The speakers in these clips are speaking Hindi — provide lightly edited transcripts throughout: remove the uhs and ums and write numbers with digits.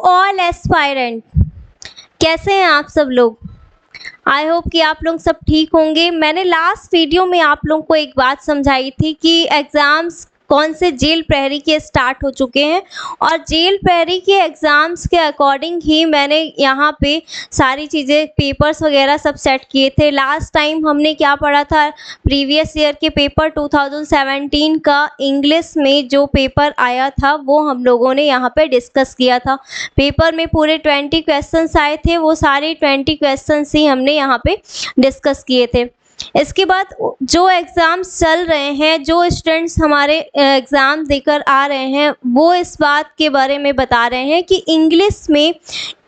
ऑल एस्पायरेंट, कैसे हैं आप सब लोग। आई होप कि आप लोग सब ठीक होंगे। मैंने लास्ट वीडियो में आप लोगों को एक बात समझाई थी कि एग्ज़ाम्स कौन से जेल प्रहरी के स्टार्ट हो चुके हैं और जेल प्रहरी के एग्ज़ाम्स के अकॉर्डिंग ही मैंने यहाँ पे सारी चीज़ें पेपर्स वगैरह सब सेट किए थे। लास्ट टाइम हमने क्या पढ़ा था, प्रीवियस ईयर के पेपर 2017 का इंग्लिश में जो पेपर आया था वो हम लोगों ने यहाँ पे डिस्कस किया था। पेपर में पूरे 20 क्वेश्चंस आए थे, वो सारे 20 क्वेश्चंस ही हमने यहाँ पे डिस्कस किए थे। इसके बाद जो एग्ज़ाम्स चल रहे हैं, जो स्टूडेंट्स हमारे एग्ज़ाम देकर आ रहे हैं, वो इस बात के बारे में बता रहे हैं कि इंग्लिश में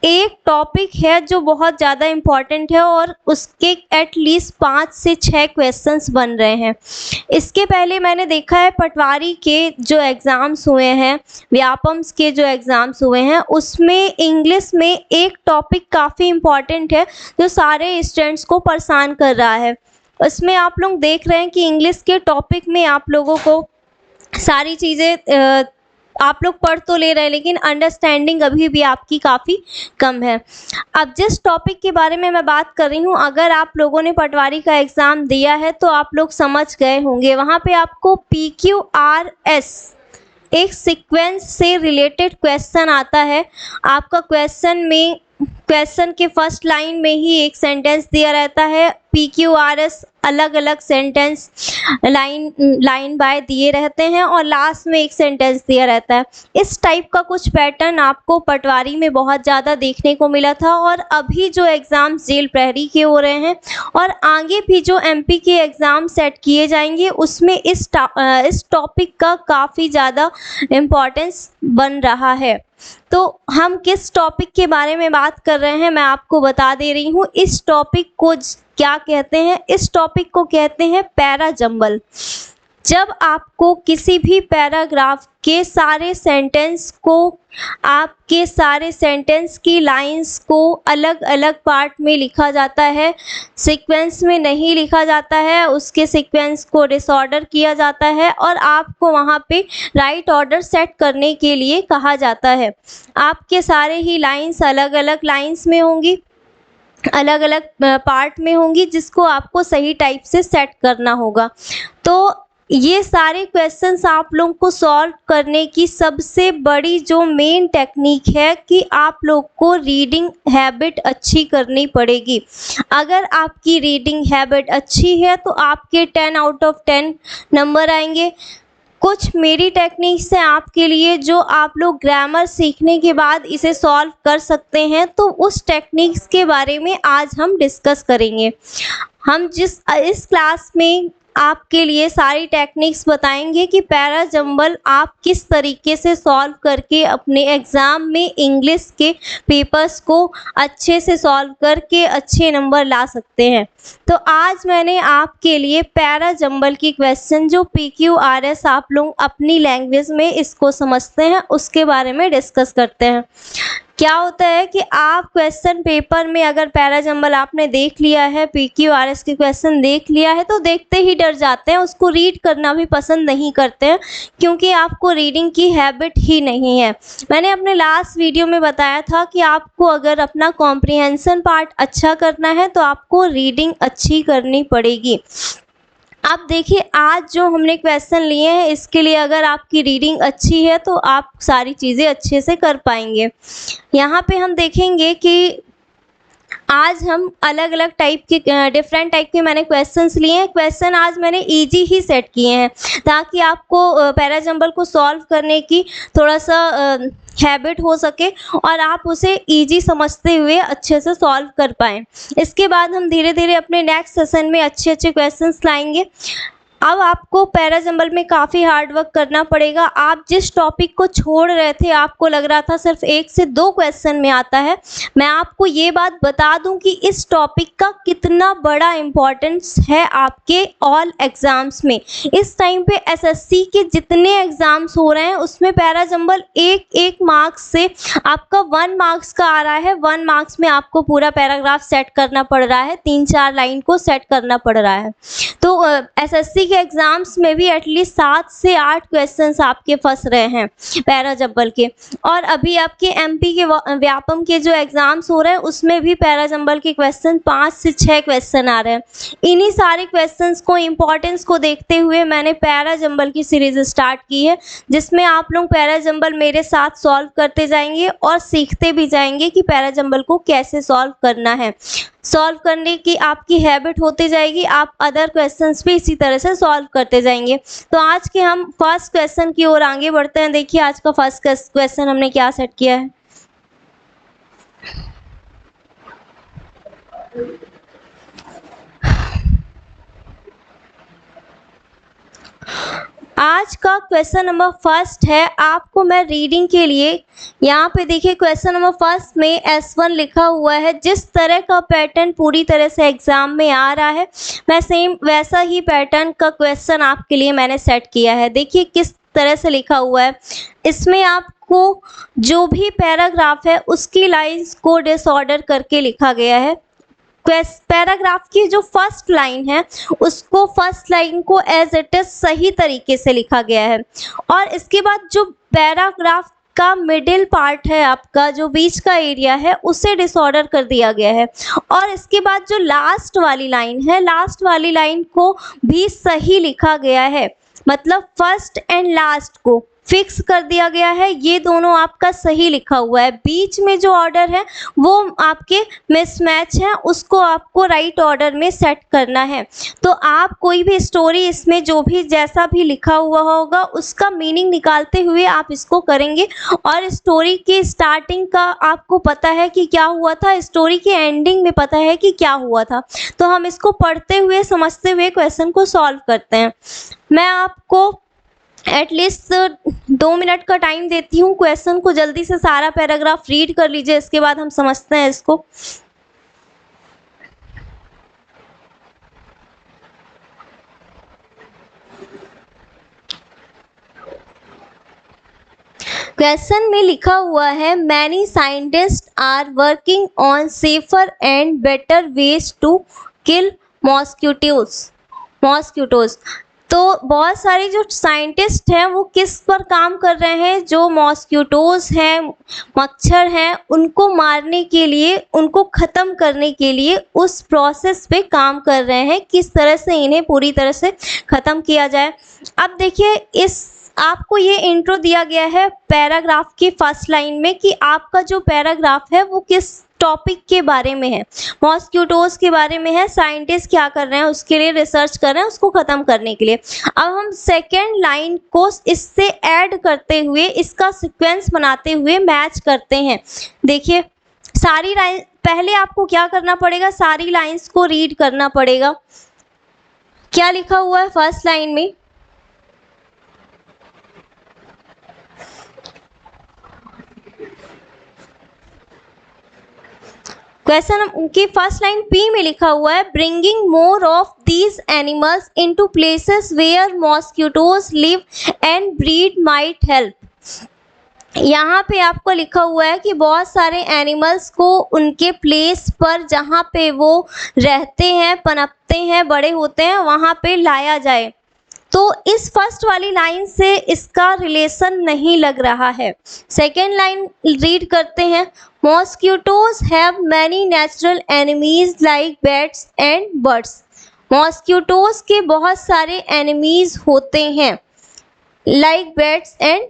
एक टॉपिक है जो बहुत ज़्यादा इम्पॉर्टेंट है और उसके एटलीस्ट 5 से 6 क्वेश्चंस बन रहे हैं। इसके पहले मैंने देखा है पटवारी के जो एग्ज़ाम्स हुए हैं, व्यापम्स के जो एग्ज़ाम्स हुए हैं, उसमें इंग्लिश में एक टॉपिक काफ़ी इम्पॉर्टेंट है जो सारे स्टूडेंट्स को परेशान कर रहा है। इसमें आप लोग देख रहे हैं कि इंग्लिश के टॉपिक में आप लोगों को सारी चीज़ें आप लोग पढ़ तो ले रहे हैं लेकिन अंडरस्टैंडिंग अभी भी आपकी काफ़ी कम है। अब जिस टॉपिक के बारे में मैं बात कर रही हूँ, अगर आप लोगों ने पटवारी का एग्ज़ाम दिया है तो आप लोग समझ गए होंगे। वहाँ पे आपको PQRS एक सीक्वेंस से रिलेटेड क्वेश्चन आता है। आपका क्वेश्चन के फर्स्ट लाइन में ही एक सेंटेंस दिया रहता है। PQRS अलग अलग सेंटेंस लाइन बाय दिए रहते हैं और लास्ट में एक सेंटेंस दिया रहता है। इस टाइप का कुछ पैटर्न आपको पटवारी में बहुत ज़्यादा देखने को मिला था और अभी जो एग्ज़ाम्स जेल प्रहरी के हो रहे हैं और आगे भी जो MP के एग्ज़ाम सेट किए जाएंगे उसमें इस टॉपिक का काफ़ी ज़्यादा इम्पोर्टेंस बन रहा है। तो हम किस टॉपिक के बारे में बात कर रहे हैं मैं आपको बता दे रही हूँ। इस टॉपिक को क्या कहते हैं? इस टॉपिक को कहते हैं पैरा जंबल। जब आपको किसी भी पैराग्राफ के सारे सेंटेंस को, आपके सारे सेंटेंस की लाइंस को अलग अलग पार्ट में लिखा जाता है, सीक्वेंस में नहीं लिखा जाता है, उसके सीक्वेंस को डिसऑर्डर किया जाता है और आपको वहाँ पे राइट ऑर्डर सेट करने के लिए कहा जाता है। आपके सारे ही लाइंस अलग अलग लाइंस में होंगी, अलग अलग पार्ट में होंगी, जिसको आपको सही टाइप से सेट करना होगा। तो ये सारे क्वेश्चंस आप लोगों को सॉल्व करने की सबसे बड़ी जो मेन टेक्निक है कि आप लोग को रीडिंग हैबिट अच्छी करनी पड़ेगी। अगर आपकी रीडिंग हैबिट अच्छी है तो आपके 10 आउट ऑफ 10 नंबर आएंगे। कुछ मेरी टेक्निक्स हैं आपके लिए जो आप लोग ग्रामर सीखने के बाद इसे सॉल्व कर सकते हैं, तो उस टेक्निक्स के बारे में आज हम डिस्कस करेंगे। हम इस क्लास में आपके लिए सारी टेक्निक्स बताएंगे कि पैरा जंबल आप किस तरीके से सॉल्व करके अपने एग्ज़ाम में इंग्लिश के पेपर्स को अच्छे से सॉल्व करके अच्छे नंबर ला सकते हैं। तो आज मैंने आपके लिए पैरा जंबल की क्वेश्चन जो PQRS आप लोग अपनी लैंग्वेज में इसको समझते हैं उसके बारे में डिस्कस करते हैं। क्या होता है कि आप क्वेश्चन पेपर में अगर पैरा जंबल आपने देख लिया है, PQRS के क्वेश्चन देख लिया है, तो देखते ही डर जाते हैं, उसको रीड करना भी पसंद नहीं करते हैं क्योंकि आपको रीडिंग की हैबिट ही नहीं है। मैंने अपने लास्ट वीडियो में बताया था कि आपको अगर अपना कॉम्प्रिहेंशन पार्ट अच्छा करना है तो आपको रीडिंग अच्छी करनी पड़ेगी। अब देखिए, आज जो हमने क्वेश्चन लिए हैं इसके लिए अगर आपकी रीडिंग अच्छी है तो आप सारी चीज़ें अच्छे से कर पाएंगे। यहाँ पे हम देखेंगे कि आज हम अलग अलग टाइप के डिफरेंट टाइप के मैंने क्वेश्चंस लिए हैं। क्वेश्चन आज मैंने इजी ही सेट किए हैं ताकि आपको पैरा जंबल को सॉल्व करने की थोड़ा सा हैबिट हो सके और आप उसे इजी समझते हुए अच्छे से सॉल्व कर पाएँ। इसके बाद हम धीरे धीरे अपने नेक्स्ट सेशन में अच्छे अच्छे क्वेश्चंस लाएंगे। अब आपको पैरा जंबल में काफ़ी हार्ड वर्क करना पड़ेगा। आप जिस टॉपिक को छोड़ रहे थे, आपको लग रहा था सिर्फ 1 से 2 क्वेश्चन में आता है, मैं आपको ये बात बता दूं कि इस टॉपिक का कितना बड़ा इम्पोर्टेंस है आपके ऑल एग्ज़ाम्स में। इस टाइम पे SSC के जितने एग्ज़ाम्स हो रहे हैं उसमें पैरा जंबल एक मार्क्स से आपका 1 मार्क्स का आ रहा है। 1 मार्क्स में आपको पूरा पैराग्राफ सेट करना पड़ रहा है, 3-4 लाइन को सेट करना पड़ रहा है। तो SSC के एग्जाम्स में भी एटलीस्ट 7 से 8 क्वेश्चंस आपके फंस रहे हैं पैरा जंबल के। और अभी आपके एमपी के व्यापम के जो एग्जाम्स हो रहे हैं उसमें भी पैरा जंबल के क्वेश्चन 5 से 6 क्वेश्चन आ रहे हैं। इन्हीं सारे क्वेश्चंस को इंपॉर्टेंस को देखते हुए मैंने पैरा जंबल की सीरीज स्टार्ट की है, जिसमें आप लोग पैरा जंबल मेरे साथ सॉल्व करते जाएंगे और सीखते भी जाएंगे कि पैरा जंबल को कैसे सॉल्व करना है। सॉल्व करने की आपकी हैबिट होती जाएगी, आप अदर क्वेश्चंस भी इसी तरह से सॉल्व करते जाएंगे। तो आज के हम फर्स्ट क्वेश्चन की ओर आगे बढ़ते हैं। देखिए आज का फर्स्ट क्वेश्चन हमने क्या सेट किया है। आज का क्वेश्चन नंबर फर्स्ट है, आपको मैं रीडिंग के लिए यहाँ पे देखिए क्वेश्चन नंबर फर्स्ट में S1 लिखा हुआ है। जिस तरह का पैटर्न पूरी तरह से एग्जाम में आ रहा है, मैं सेम वैसा ही पैटर्न का क्वेश्चन आपके लिए मैंने सेट किया है। देखिए किस तरह से लिखा हुआ है। इसमें आपको जो भी पैराग्राफ है उसकी लाइंस को डिसऑर्डर करके लिखा गया है। पैराग्राफ की जो फर्स्ट लाइन है उसको फर्स्ट लाइन को एज इट इज सही तरीके से लिखा गया है, और इसके बाद जो पैराग्राफ का मिडिल पार्ट है, आपका जो बीच का एरिया है, उसे डिसऑर्डर कर दिया गया है। और इसके बाद जो लास्ट वाली लाइन है, लास्ट वाली लाइन को भी सही लिखा गया है, मतलब फर्स्ट एंड लास्ट को फिक्स कर दिया गया है। ये दोनों आपका सही लिखा हुआ है। बीच में जो ऑर्डर है वो आपके मिसमैच है, उसको आपको राइट ऑर्डर में सेट करना है। तो आप कोई भी स्टोरी इसमें जो भी जैसा भी लिखा हुआ होगा उसका मीनिंग निकालते हुए आप इसको करेंगे। और स्टोरी की स्टार्टिंग का आपको पता है कि क्या हुआ था, स्टोरी की एंडिंग में पता है कि क्या हुआ था। तो हम इसको पढ़ते हुए समझते हुए क्वेश्चन को सॉल्व करते हैं। मैं आपको एटलीस्ट 2 मिनट का टाइम देती हूँ। क्वेश्चन को जल्दी से सारा पैराग्राफ रीड कर लीजिए, इसके बाद हम समझते हैं इसको। क्वेश्चन में लिखा हुआ है, many scientist are working on safer and better ways to kill mosquitoes. तो बहुत सारे जो साइंटिस्ट हैं वो किस पर काम कर रहे हैं, जो मॉस्किटोज हैं, मच्छर हैं, उनको मारने के लिए, उनको ख़त्म करने के लिए उस प्रोसेस पे काम कर रहे हैं, किस तरह से इन्हें पूरी तरह से ख़त्म किया जाए। अब देखिए इस आपको ये इंट्रो दिया गया है पैराग्राफ की फर्स्ट लाइन में कि आपका जो पैराग्राफ है वो किस टॉपिक के बारे में है, मॉस्किटोज के बारे में है। साइंटिस्ट क्या कर रहे हैं, उसके लिए रिसर्च कर रहे हैं, उसको ख़त्म करने के लिए। अब हम सेकेंड लाइन को इससे ऐड करते हुए, इसका सीक्वेंस बनाते हुए मैच करते हैं। देखिए सारी लाइन, पहले आपको क्या करना पड़ेगा, सारी लाइंस को रीड करना पड़ेगा। क्या लिखा हुआ है फर्स्ट लाइन में, क्वेश्चन की फर्स्ट लाइन पी में लिखा हुआ है, bringing more of these animals into places where mosquitoes live and breed might help. यहाँ पे आपको लिखा हुआ है कि बहुत सारे एनिमल्स को उनके प्लेस पर जहाँ पे वो रहते हैं, पनपते हैं, बड़े होते हैं, वहाँ पे लाया जाए। तो इस फर्स्ट वाली लाइन से इसका रिलेशन नहीं लग रहा है। सेकेंड लाइन रीड करते हैं, mosquitoes have many natural enemies like bats and birds. Mosquitoes के बहुत सारे एनिमीज होते हैं लाइक बैट्स एंड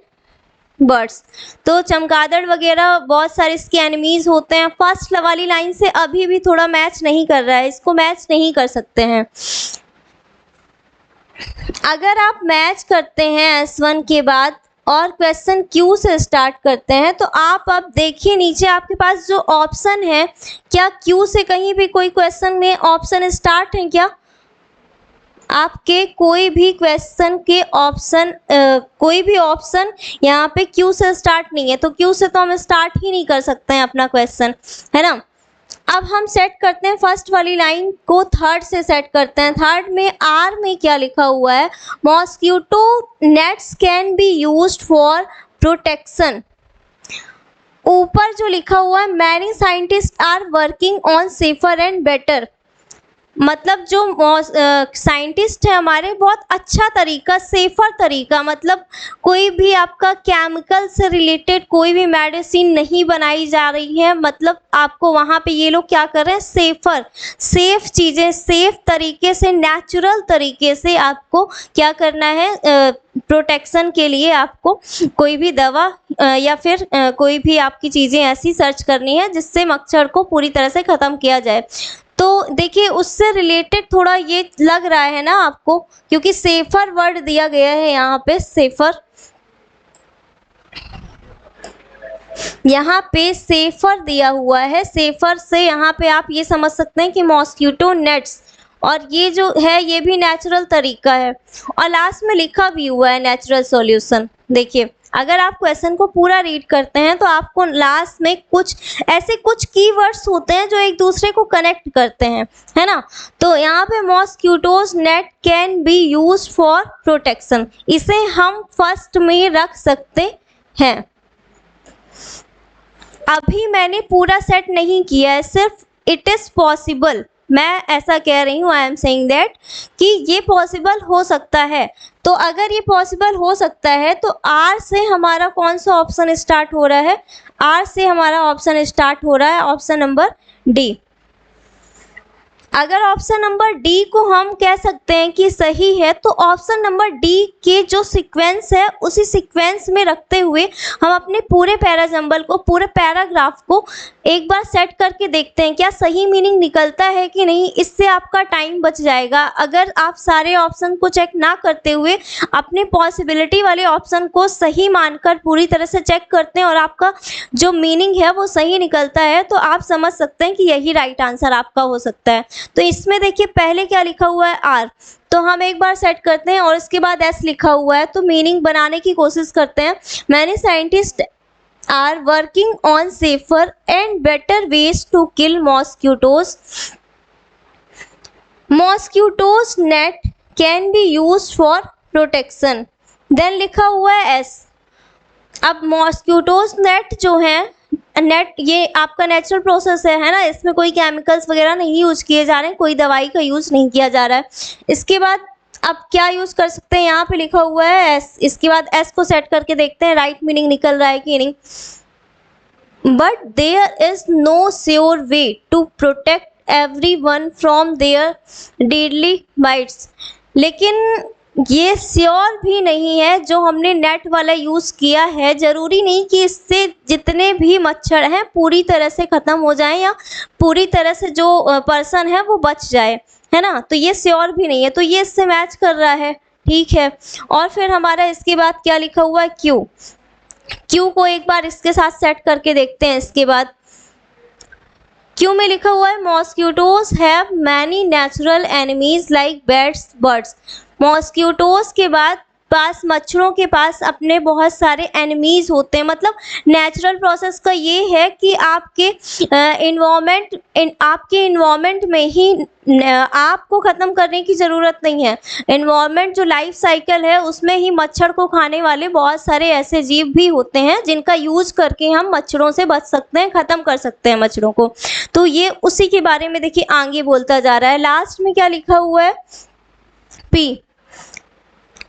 बर्ड्स। तो चमगादड़ वगैरह बहुत सारे इसके एनिमीज होते हैं। फर्स्ट वाली लाइन से अभी भी थोड़ा मैच नहीं कर रहा है, इसको मैच नहीं कर सकते हैं। अगर आप मैच करते हैं S1 के बाद और क्वेश्चन Q से स्टार्ट करते हैं, तो आप अब देखिए नीचे आपके पास जो ऑप्शन है, क्या Q से कहीं भी कोई क्वेश्चन में ऑप्शन स्टार्ट है क्या? आपके कोई भी क्वेश्चन के ऑप्शन कोई भी ऑप्शन यहाँ पे Q से स्टार्ट नहीं है, तो Q से तो हम स्टार्ट ही नहीं कर सकते हैं अपना क्वेश्चन, है ना। अब हम सेट करते हैं फर्स्ट वाली लाइन को, थर्ड से सेट करते हैं। थर्ड में आर में क्या लिखा हुआ है, mosquito nets can be used for protection. ऊपर जो लिखा हुआ है, many scientist are working on safer and better. मतलब जो साइंटिस्ट है हमारे, बहुत अच्छा तरीका, सेफर तरीका, मतलब कोई भी आपका केमिकल से रिलेटेड कोई भी मेडिसिन नहीं बनाई जा रही है, मतलब आपको वहाँ पे ये लोग क्या कर रहे हैं, सेफ चीज़ें सेफ तरीके से, नेचुरल तरीके से आपको क्या करना है, प्रोटेक्शन के लिए आपको कोई भी दवा या फिर कोई भी आपकी चीज़ें ऐसी सर्च करनी है जिससे मच्छर को पूरी तरह से ख़त्म किया जाए। तो देखिए उससे रिलेटेड थोड़ा ये लग रहा है ना आपको, क्योंकि सेफर वर्ड दिया गया है यहाँ पे, सेफर, यहाँ पे सेफर दिया हुआ है। सेफर से यहाँ पे आप ये समझ सकते हैं कि मॉस्किटो नेट्स, और ये जो है ये भी नेचुरल तरीका है, और लास्ट में लिखा भी हुआ है नेचुरल सॉल्यूशन। देखिए अगर आप क्वेश्चन को पूरा रीड करते हैं तो आपको लास्ट में कुछ ऐसे कुछ कीवर्ड्स होते हैं जो एक दूसरे को कनेक्ट करते हैं, है ना। तो यहाँ पे mosquitoes net can be use for protection, इसे हम फर्स्ट में रख सकते हैं। अभी मैंने पूरा सेट नहीं किया है, सिर्फ इट इज पॉसिबल, मैं ऐसा कह रही हूँ, आई एम सेइंग दैट कि ये पॉसिबल हो सकता है। तो अगर ये पॉसिबल हो सकता है तो आर से हमारा कौन सा ऑप्शन स्टार्ट हो रहा है, आर से हमारा ऑप्शन स्टार्ट हो रहा है, ऑप्शन नंबर डी। अगर ऑप्शन नंबर डी को हम कह सकते हैं कि सही है, तो ऑप्शन नंबर डी के जो सीक्वेंस है उसी सीक्वेंस में रखते हुए हम अपने पूरे पैराजंबल को, पूरे पैराग्राफ को एक बार सेट करके देखते हैं क्या सही मीनिंग निकलता है कि नहीं। इससे आपका टाइम बच जाएगा। अगर आप सारे ऑप्शन को चेक ना करते हुए अपने पॉसिबिलिटी वाले ऑप्शन को सही मानकर पूरी तरह से चेक करते हैं और आपका जो मीनिंग है वो सही निकलता है, तो आप समझ सकते हैं कि यही राइट आंसर आपका हो सकता है। तो इसमें देखिए पहले क्या लिखा हुआ है, आर, तो हम एक बार सेट करते हैं, और इसके बाद एस लिखा हुआ है, तो मीनिंग बनाने की कोशिश करते हैं। Many scientist are working on safer and better ways to kill mosquitoes. Mosquitoes net can be use for protection. Then लिखा हुआ है एस। अब मॉस्किटोज नेट जो है, नेट ये आपका नेचुरल प्रोसेस है ना, इसमें कोई केमिकल्स वगैरह नहीं यूज किए जा रहे हैं, कोई दवाई का यूज नहीं किया जा रहा है। इसके बाद अब क्या यूज कर सकते हैं, यहाँ पे लिखा हुआ है एस, इसके बाद एस को सेट करके देखते हैं राइट मीनिंग निकल रहा है कि नहीं। But there is no sure way to protect everyone from their deadly bites. लेकिन ये श्योर भी नहीं है जो हमने नेट वाला यूज़ किया है, ज़रूरी नहीं कि इससे जितने भी मच्छर हैं पूरी तरह से ख़त्म हो जाएं या पूरी तरह से जो पर्सन है वो बच जाए, है ना। तो ये श्योर भी नहीं है, तो ये इससे मैच कर रहा है, ठीक है। और फिर हमारा इसके बाद क्या लिखा हुआ है, क्यू। क्यू को एक बार इसके साथ सेट करके देखते हैं। इसके बाद क्यू में लिखा हुआ है mosquitoes have many natural enemies like bats, birds. Mosquitoes के बाद पास, मच्छरों के पास अपने बहुत सारे एनिमीज होते हैं। मतलब नेचुरल प्रोसेस का ये है कि आपके इन्वायरमेंट में ही आपको ख़त्म करने की ज़रूरत नहीं है। इन्वायरमेंट जो लाइफ साइकिल है उसमें ही मच्छर को खाने वाले बहुत सारे ऐसे जीव भी होते हैं जिनका यूज़ करके हम मच्छरों से बच सकते हैं, ख़त्म कर सकते हैं मच्छरों को। तो ये उसी के बारे में देखिए आगे बोलता जा रहा है। लास्ट में क्या लिखा हुआ है, P,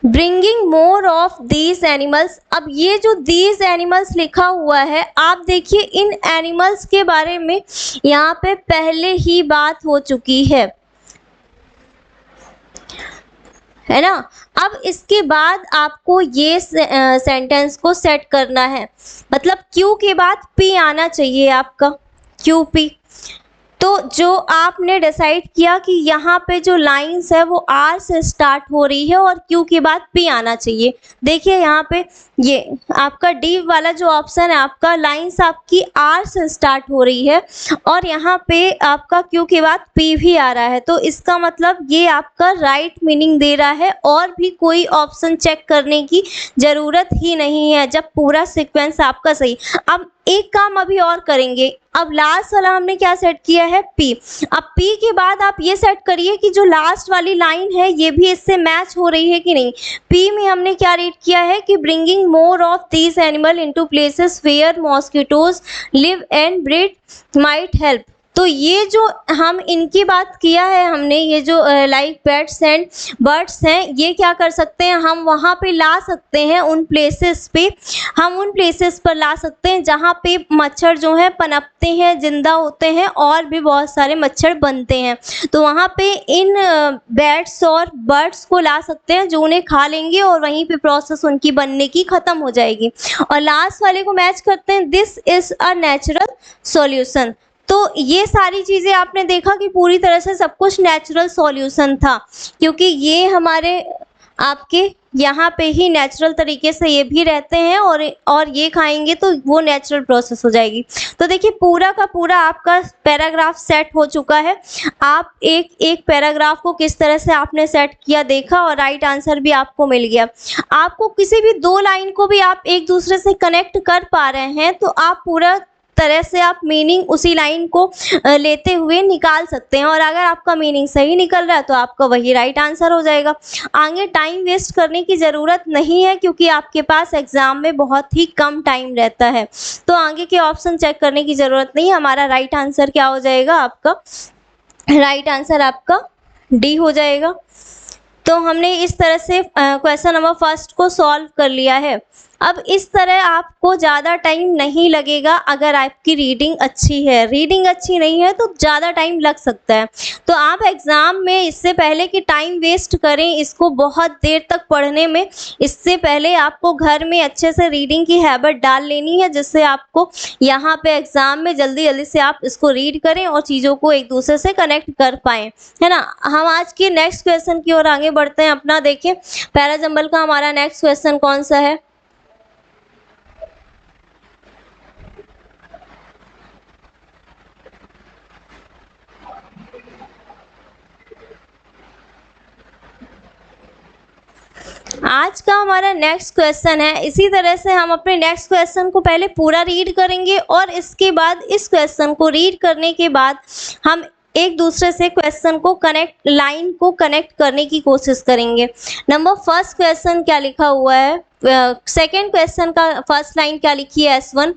bringing more of these animals. अब ये जो दीज एनिमल्स लिखा हुआ है, आप देखिए इन एनिमल्स के बारे में यहाँ पे पहले ही बात हो चुकी है ना। अब इसके बाद आपको ये सेंटेंस को सेट करना है, मतलब क्यू के बाद पी आना चाहिए आपका, क्यू पी। तो जो आपने डिसाइड किया कि यहाँ पे जो लाइंस है वो आर से स्टार्ट हो रही है और क्यू के बाद पी आना चाहिए। देखिए यहाँ पे ये आपका डी वाला जो ऑप्शन है, आपका लाइंस आपकी आर से स्टार्ट हो रही है और यहाँ पे आपका क्यू के बाद पी भी आ रहा है। तो इसका मतलब ये आपका राइट मीनिंग दे रहा है और भी कोई ऑप्शन चेक करने की ज़रूरत ही नहीं है जब पूरा सीक्वेंस आपका सही। अब एक काम अभी और करेंगे। अब लास्ट वाला हमने क्या सेट किया है, पी। अब पी के बाद आप ये सेट करिए कि जो लास्ट वाली लाइन है ये भी इससे मैच हो रही है कि नहीं। पी में हमने क्या रीड किया है कि bringing more of these animal into places where mosquitoes live and breed might help. तो ये जो हम इनकी बात किया है हमने, ये जो लाइक पेट्स एंड बर्ड्स हैं, ये क्या कर सकते हैं, हम वहाँ पे ला सकते हैं उन प्लेसेस पे, हम उन प्लेसेस पर ला सकते हैं जहाँ पे मच्छर जो है पनपते हैं, जिंदा होते हैं और भी बहुत सारे मच्छर बनते हैं। तो वहाँ पे इन बैट्स और बर्ड्स को ला सकते हैं जो उन्हें खा लेंगे और वहीं पे प्रोसेस उनकी बनने की ख़त्म हो जाएगी। और लास्ट वाले को मैच करते हैं, this is a natural solution. तो ये सारी चीज़ें आपने देखा कि पूरी तरह से सब कुछ नेचुरल सॉल्यूशन था, क्योंकि ये हमारे आपके यहाँ पे ही नेचुरल तरीके से ये भी रहते हैं और ये खाएंगे तो वो नेचुरल प्रोसेस हो जाएगी। तो देखिए पूरा का पूरा आपका पैराग्राफ सेट हो चुका है। आप एक एक पैराग्राफ को किस तरह से आपने सेट किया देखा और राइट आंसर भी आपको मिल गया। आपको किसी भी दो लाइन को भी आप एक दूसरे से कनेक्ट कर पा रहे हैं तो आप पूरा तरह से आप मीनिंग उसी लाइन को लेते हुए निकाल सकते हैं, और अगर आपका मीनिंग सही निकल रहा है तो आपका वही राइट आंसर हो जाएगा। आगे टाइम वेस्ट करने की ज़रूरत नहीं है क्योंकि आपके पास एग्ज़ाम में बहुत ही कम टाइम रहता है, तो आगे के ऑप्शन चेक करने की ज़रूरत नहीं है। हमारा राइट आंसर क्या हो जाएगा, आपका राइट आंसर आपका डी हो जाएगा। तो हमने इस तरह से क्वेश्चन नंबर फर्स्ट को सॉल्व कर लिया है। अब इस तरह आपको ज़्यादा टाइम नहीं लगेगा अगर आपकी रीडिंग अच्छी है। रीडिंग अच्छी नहीं है तो ज़्यादा टाइम लग सकता है। तो आप एग्ज़ाम में इससे पहले कि टाइम वेस्ट करें इसको बहुत देर तक पढ़ने में, इससे पहले आपको घर में अच्छे से रीडिंग की हैबिट डाल लेनी है, जिससे आपको यहाँ पे एग्ज़ाम में जल्दी जल्दी से आप इसको रीड करें और चीज़ों को एक दूसरे से कनेक्ट कर पाएँ, है ना। हम आज के नेक्स्ट क्वेश्चन की ओर आगे बढ़ते हैं अपना। देखिए पैराजंबल का हमारा नेक्स्ट क्वेश्चन कौन सा है। आज का हमारा नेक्स्ट क्वेश्चन है। इसी तरह से हम अपने नेक्स्ट क्वेश्चन को पहले पूरा रीड करेंगे और इसके बाद इस क्वेश्चन को रीड करने के बाद हम एक दूसरे से क्वेश्चन को लाइन को कनेक्ट करने की कोशिश करेंगे। नंबर फर्स्ट क्वेश्चन क्या लिखा हुआ है, सेकेंड क्वेश्चन का फर्स्ट लाइन क्या लिखी है, S1,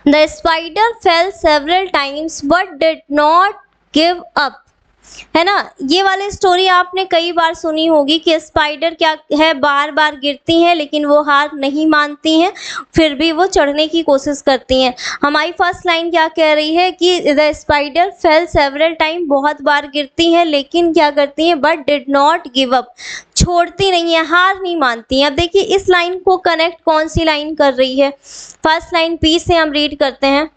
the spider fail several times but did not give up, है ना। ये वाली स्टोरी आपने कई बार सुनी होगी कि स्पाइडर क्या है, बार बार गिरती हैं लेकिन वो हार नहीं मानती हैं, फिर भी वो चढ़ने की कोशिश करती हैं। हमारी फर्स्ट लाइन क्या कह रही है कि the spider fail several time, बहुत बार गिरती हैं लेकिन क्या करती हैं, but did not give up, छोड़ती नहीं है, हार नहीं मानती हैं। अब देखिए इस लाइन को कनेक्ट कौन सी लाइन कर रही है। फर्स्ट लाइन पी से हम रीड करते हैं,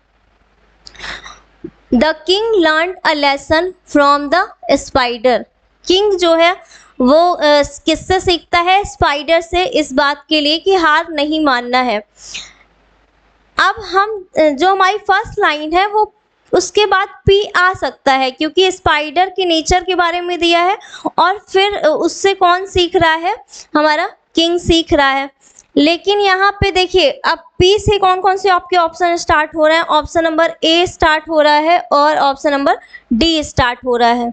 the king learn a lesson from the spider. King जो है वो किससे सीखता है, स्पाइडर से, इस बात के लिए कि हार नहीं मानना है। अब हम जो हमारी फर्स्ट लाइन है वो उसके बाद पी आ सकता है क्योंकि स्पाइडर के नेचर के बारे में दिया है और फिर उससे कौन सीख रहा है, हमारा किंग सीख रहा है। लेकिन यहाँ पे देखिए अब पी से कौन कौन से आपके ऑप्शन स्टार्ट हो रहे हैं, ऑप्शन नंबर ए स्टार्ट हो रहा है और ऑप्शन नंबर डी स्टार्ट हो रहा है।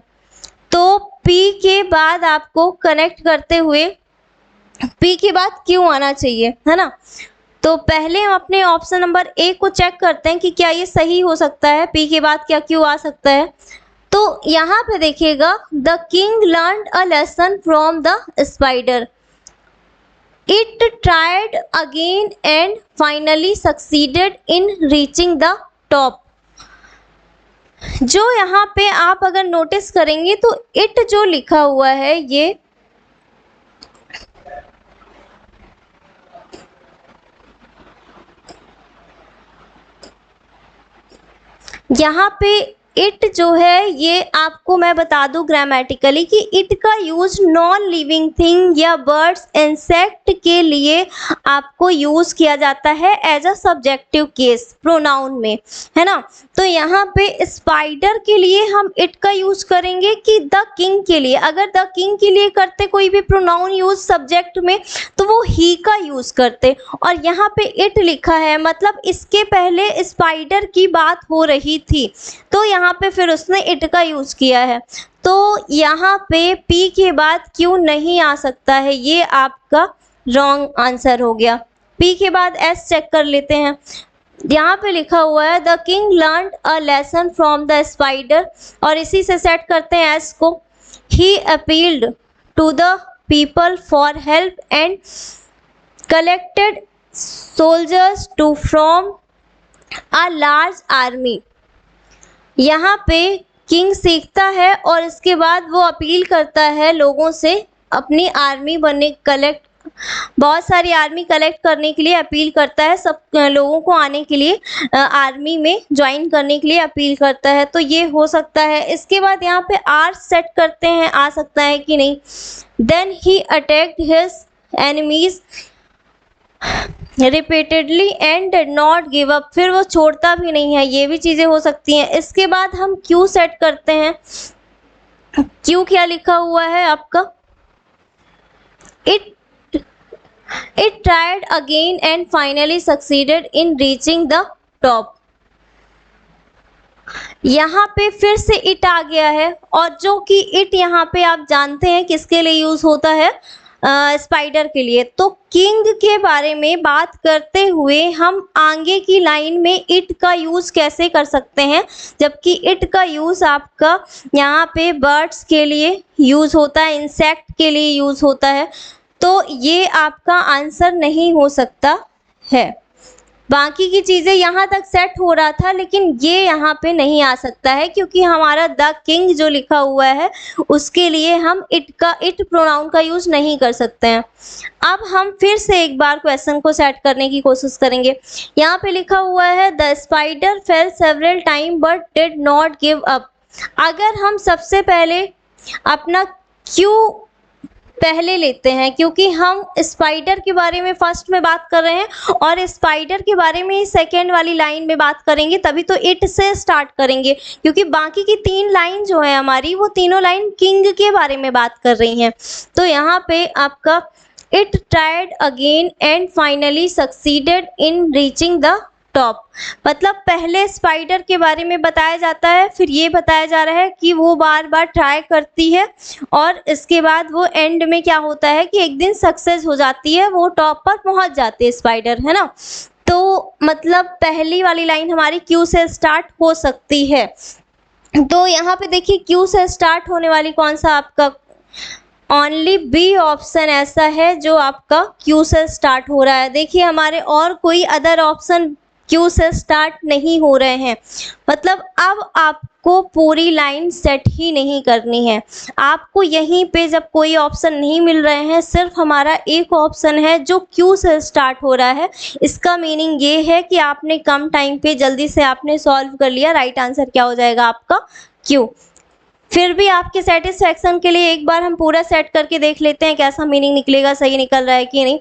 तो पी के बाद आपको कनेक्ट करते हुए पी के बाद क्यों आना चाहिए, है ना। तो पहले हम अपने ऑप्शन नंबर ए को चेक करते हैं कि क्या ये सही हो सकता है, पी के बाद क्या क्यों आ सकता है। तो यहाँ पे देखिएगा, the king learn a lesson from the spider, It tried again and finally succeeded in reaching the top। जो यहाँ पे आप अगर नोटिस करेंगे तो इट जो लिखा हुआ है ये यहाँ पे इट जो है ये आपको मैं बता दूं ग्रामेटिकली कि इट का यूज नॉन लिविंग थिंग या बर्ड्स इंसेक्ट के लिए आपको यूज किया जाता है as a subjective case pronoun में, है ना। तो यहाँ पे स्पाइडर के लिए हम इट का यूज करेंगे कि द किंग के लिए, अगर द किंग के लिए करते कोई भी प्रोनाउन यूज सब्जेक्ट में तो वो ही का यूज करते, और यहाँ पे इट लिखा है मतलब इसके पहले स्पाइडर की बात हो रही थी तो यहाँ पे फिर उसने इट का यूज किया है। तो यहाँ पे पी के बाद क्यों नहीं आ सकता है, ये आपका रॉन्ग आंसर हो गया। पी के बाद एस चेक कर लेते हैं। यहाँ पे लिखा हुआ है the king learned a lesson from the spider, और इसी से सेट करते हैं एस को। He appealed to the people for help and collected soldiers to from a large army. यहाँ पे किंग सीखता है और इसके बाद वो अपील करता है लोगों से अपनी आर्मी बहुत सारी आर्मी कलेक्ट करने के लिए अपील करता है, सब लोगों को आने के लिए आर्मी में ज्वाइन करने के लिए अपील करता है। तो ये हो सकता है। इसके बाद यहाँ पे आर सेट करते हैं, आ सकता है कि नहीं। Then he attacked his enemies repeatedly and did not give up, फिर वो छोड़ता भी नहीं है, ये भी चीज़ें हो सकती हैं। इसके बाद हम क्यू सेट करते हैं। क्यू क्या लिखा हुआ है आपका, It tried again and finally succeeded in reaching the top। यहाँ पे फिर से इट आ गया है, और जो कि इट यहाँ पे आप जानते हैं किसके लिए यूज होता है, स्पाइडर के लिए। तो किंग के बारे में बात करते हुए हम आगे की लाइन में इट का यूज कैसे कर सकते हैं, जबकि इट का यूज आपका यहाँ पे बर्ड्स के लिए यूज होता है, इंसेक्ट के लिए यूज होता है। तो ये आपका आंसर नहीं हो सकता है। बाकी की चीज़ें यहाँ तक सेट हो रहा था, लेकिन ये यहाँ पे नहीं आ सकता है, क्योंकि हमारा द किंग जो लिखा हुआ है उसके लिए हम इट प्रोनाउन का यूज नहीं कर सकते हैं। अब हम फिर से एक बार क्वेश्चन को सेट करने की कोशिश करेंगे। यहाँ पे लिखा हुआ है the spider fail several time but did not give up. अगर हम सबसे पहले अपना क्यू पहले लेते हैं, क्योंकि हम स्पाइडर के बारे में फर्स्ट में बात कर रहे हैं और स्पाइडर के बारे में सेकेंड वाली लाइन में बात करेंगे, तभी तो इट से स्टार्ट करेंगे, क्योंकि बाकी की तीन लाइन जो है हमारी वो तीनों लाइन किंग के बारे में बात कर रही हैं। तो यहाँ पे आपका it tried again and finally succeeded in reaching the top, मतलब पहले स्पाइडर के बारे में बताया जाता है, फिर ये बताया जा रहा है कि वो बार बार ट्राई करती है और इसके बाद वो एंड में क्या होता है कि एक दिन सक्सेस हो जाती है, वो टॉप पर पहुंच जाती है स्पाइडर, है ना। तो मतलब पहली वाली लाइन हमारी क्यू से स्टार्ट हो सकती है। तो यहाँ पे देखिए क्यू से स्टार्ट होने वाली कौन सा आपका ओनली बी ऑप्शन ऐसा है जो आपका क्यू से स्टार्ट हो रहा है। देखिए हमारे और कोई अदर ऑप्शन क्यू से स्टार्ट नहीं हो रहे हैं, मतलब अब आपको पूरी लाइन सेट ही नहीं करनी है। आपको यहीं पे जब कोई ऑप्शन नहीं मिल रहे हैं, सिर्फ हमारा एक ऑप्शन है जो क्यू से स्टार्ट हो रहा है, इसका मीनिंग ये है कि आपने कम टाइम पे जल्दी से आपने सॉल्व कर लिया। राइट आंसर क्या हो जाएगा आपका क्यू। फिर भी आपके सेटिस्फेक्शन के लिए एक बार हम पूरा सेट करके देख लेते हैं कैसा मीनिंग निकलेगा, सही निकल रहा है कि नहीं।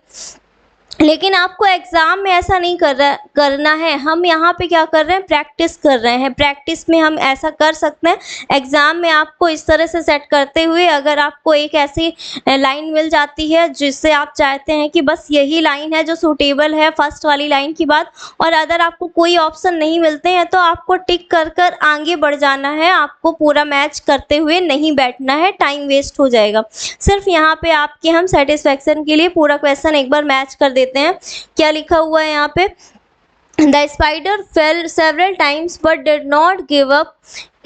लेकिन आपको एग्जाम में ऐसा नहीं करना है। हम यहाँ पे क्या कर रहे हैं, प्रैक्टिस कर रहे हैं। प्रैक्टिस में हम ऐसा कर सकते हैं, एग्जाम में आपको इस तरह से सेट करते हुए अगर आपको एक ऐसी लाइन मिल जाती है जिससे आप चाहते हैं कि बस यही लाइन है जो सूटेबल है फर्स्ट वाली लाइन की बात, और अगर आपको कोई ऑप्शन नहीं मिलते हैं तो आपको टिक कर कर आगे बढ़ जाना है। आपको पूरा मैच करते हुए नहीं बैठना है, टाइम वेस्ट हो जाएगा। सिर्फ यहाँ पे आपके हम सेटिस्फेक्शन के लिए पूरा क्वेश्चन एक बार मैच कर देते हैं। क्या लिखा हुआ है यहाँ पे, the spider fail several times but did not give up,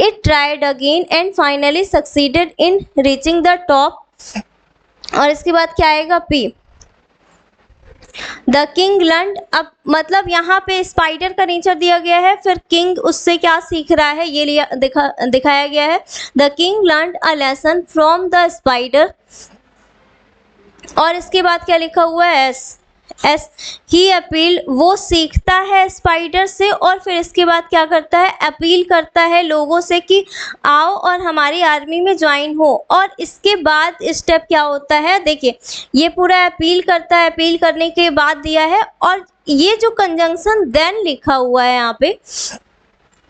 it tried again and finally succeeded in reaching the top. और इसके बाद क्या आएगा, पी द किंग लर्नड। अब मतलब यहाँ पे स्पाइडर का नेचर दिया गया है, फिर किंग उससे क्या सीख रहा है ये दिखाया गया है। The king learned a lesson from the spider, और इसके बाद क्या लिखा हुआ है, एस ही अपील, वो सीखता है स्पाइडर से, और फिर इसके बाद क्या करता है, अपील करता है लोगों से कि आओ और हमारी आर्मी में ज्वाइन हो। और इसके बाद स्टेप क्या होता है, देखिए ये पूरा अपील करता है, अपील करने के बाद दिया है, और ये जो कंजंक्शन देन लिखा हुआ है यहाँ पे,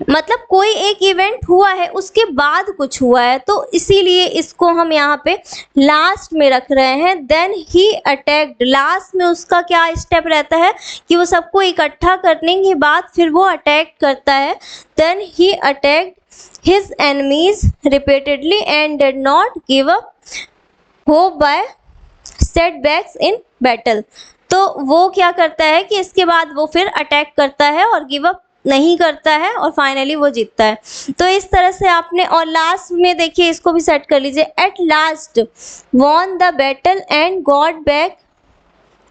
मतलब कोई एक इवेंट हुआ है उसके बाद कुछ हुआ है, तो इसीलिए इसको हम यहाँ पे लास्ट में रख रहे हैं। देन ही अटैक्ड, लास्ट में उसका क्या स्टेप रहता है कि वो सबको इकट्ठा करने के बाद फिर वो अटैक करता है। Then he attacked his enemies repeatedly and did not give up hope by setbacks in battle. तो वो क्या करता है कि इसके बाद वो फिर अटैक करता है और गिव अप नहीं करता है और फाइनली वो जीतता है। तो इस तरह से आपने, और लास्ट में देखिए इसको भी सेट कर लीजिए, at last won the battle and got back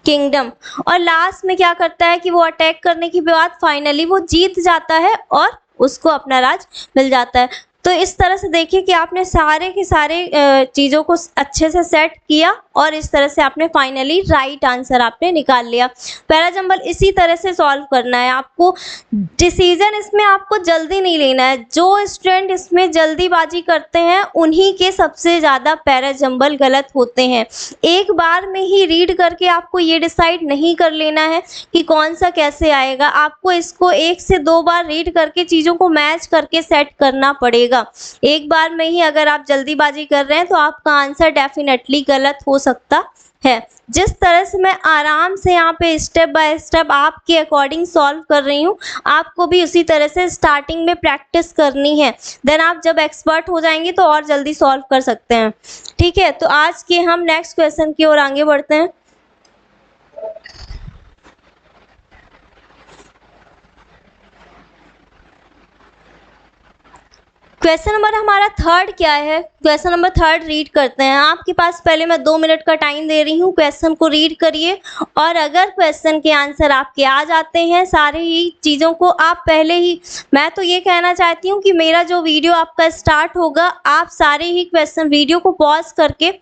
kingdom. और लास्ट में क्या करता है कि वो अटैक करने के बाद फाइनली वो जीत जाता है और उसको अपना राज मिल जाता है। तो इस तरह से देखिए कि आपने सारे के सारे चीज़ों को अच्छे से सेट किया और इस तरह से आपने फाइनली राइट आंसर आपने निकाल लिया। पहला जंबल इसी तरह से सॉल्व करना है आपको। डिसीजन इसमें आपको जल्दी नहीं लेना है। जो स्टूडेंट इसमें जल्दीबाजी करते हैं उन्हीं के सबसे ज़्यादा पैरा जंबल गलत होते हैं। एक बार में ही रीड करके आपको ये डिसाइड नहीं कर लेना है कि कौन सा कैसे आएगा। आपको इसको 1 से 2 बार रीड करके चीज़ों को मैच करके सेट करना पड़ेगा। एक बार में ही अगर आप जल्दीबाजी कर रहे हैं तो आपका आंसर डेफिनेटली गलत हो सकता है। जिस तरह से मैं आराम से यहाँ पे स्टेप बाय स्टेप आपके अकॉर्डिंग सॉल्व कर रही हूँ, आपको भी उसी तरह से स्टार्टिंग में प्रैक्टिस करनी है। देन आप जब एक्सपर्ट हो जाएंगे तो और जल्दी सॉल्व कर सकते हैं। ठीक है, तो आज के हम नेक्स्ट क्वेश्चन की ओर आगे बढ़ते हैं। क्वेश्चन नंबर हमारा 3 क्या है? क्वेश्चन नंबर 3 रीड करते हैं। आपके पास पहले मैं 2 मिनट का टाइम दे रही हूँ, क्वेश्चन को रीड करिए और अगर क्वेश्चन के आंसर आपके आ जाते हैं सारे ही चीज़ों को आप पहले ही, मैं तो ये कहना चाहती हूँ कि मेरा जो वीडियो आपका स्टार्ट होगा आप सारे ही क्वेश्चन वीडियो को पॉज करके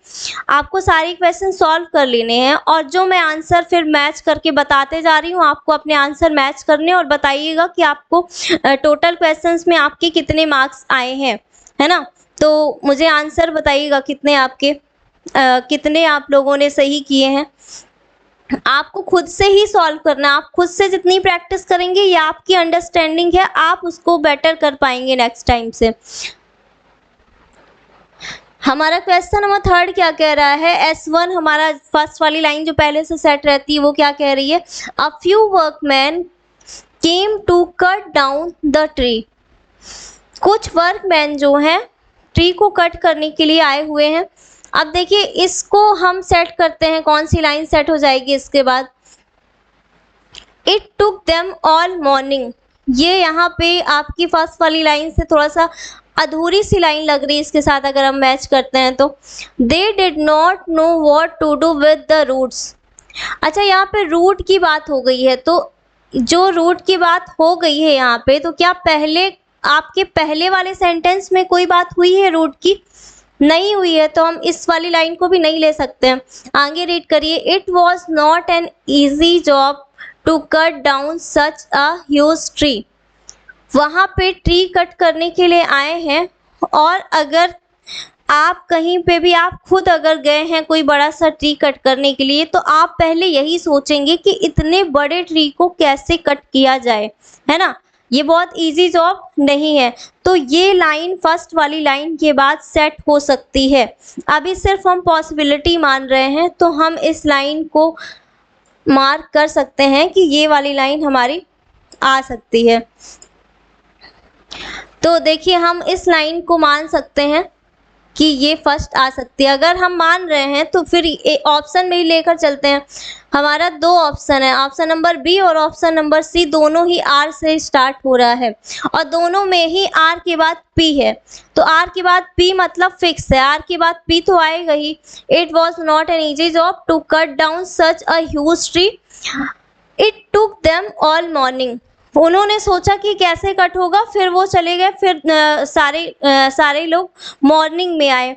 आपको सारे क्वेश्चन सॉल्व कर लेने हैं और जो मैं आंसर फिर मैच करके बताते जा रही हूँ आपको अपने आंसर मैच करने और बताइएगा कि आपको टोटल क्वेश्चंस में आपके कितने मार्क्स आए हैं, है ना। तो मुझे आंसर बताइएगा कितने आपके कितने आप लोगों ने सही किए हैं। आपको खुद से ही सॉल्व करना, आप खुद से जितनी प्रैक्टिस करेंगे ये आपकी अंडरस्टैंडिंग है, आप उसको बेटर कर पाएंगे नेक्स्ट टाइम से। हमारा क्वेश्चन नंबर 3 क्या कह रहा है? S1 हमारा फर्स्ट वाली लाइन जो पहले से सेट रहती है वो क्या कह रही है? A few workman came to cut down the tree. कुछ वर्कमैन जो हैं ट्री को कट करने के लिए आए हुए हैं। अब देखिए इसको हम सेट करते हैं, कौन सी लाइन सेट हो जाएगी इसके बाद? It took them all morning. ये यहाँ पे आपकी फर्स्ट वाली लाइन से थोड़ा सा अधूरी सी लाइन लग रही है इसके साथ अगर हम मैच करते हैं तो। They did not know what to do with the roots. अच्छा, यहाँ पे रूट की बात हो गई है, तो जो रूट की बात हो गई है यहाँ पे, तो क्या पहले आपके पहले वाले सेंटेंस में कोई बात हुई है रूट की? नहीं हुई है, तो हम इस वाली लाइन को भी नहीं ले सकते हैं। आगे रीड करिए। It was not an easy job to cut down such a huge tree. वहाँ पे ट्री कट करने के लिए आए हैं और अगर आप कहीं पे भी आप खुद अगर गए हैं कोई बड़ा सा ट्री कट करने के लिए तो आप पहले यही सोचेंगे कि इतने बड़े ट्री को कैसे कट किया जाए, है ना। ये बहुत इजी जॉब नहीं है, तो ये लाइन फर्स्ट वाली लाइन के बाद सेट हो सकती है। अभी सिर्फ हम पॉसिबिलिटी मान रहे हैं, तो हम इस लाइन को मार्क कर सकते हैं कि ये वाली लाइन हमारी आ सकती है। तो देखिए हम इस लाइन को मान सकते हैं कि ये फर्स्ट आ सकती है। अगर हम मान रहे हैं तो फिर ऑप्शन में ही लेकर चलते हैं। हमारा 2 ऑप्शन है, ऑप्शन नंबर बी और ऑप्शन नंबर सी, दोनों ही आर से स्टार्ट हो रहा है और दोनों में ही आर के बाद पी है। तो आर के बाद पी मतलब फिक्स है, आर के बाद पी तो आएगा ही। It was not an easy job to cut down such a huge tree. It took them all morning. उन्होंने सोचा कि कैसे कट होगा, फिर वो चले गए, फिर सारे लोग मॉर्निंग में आए।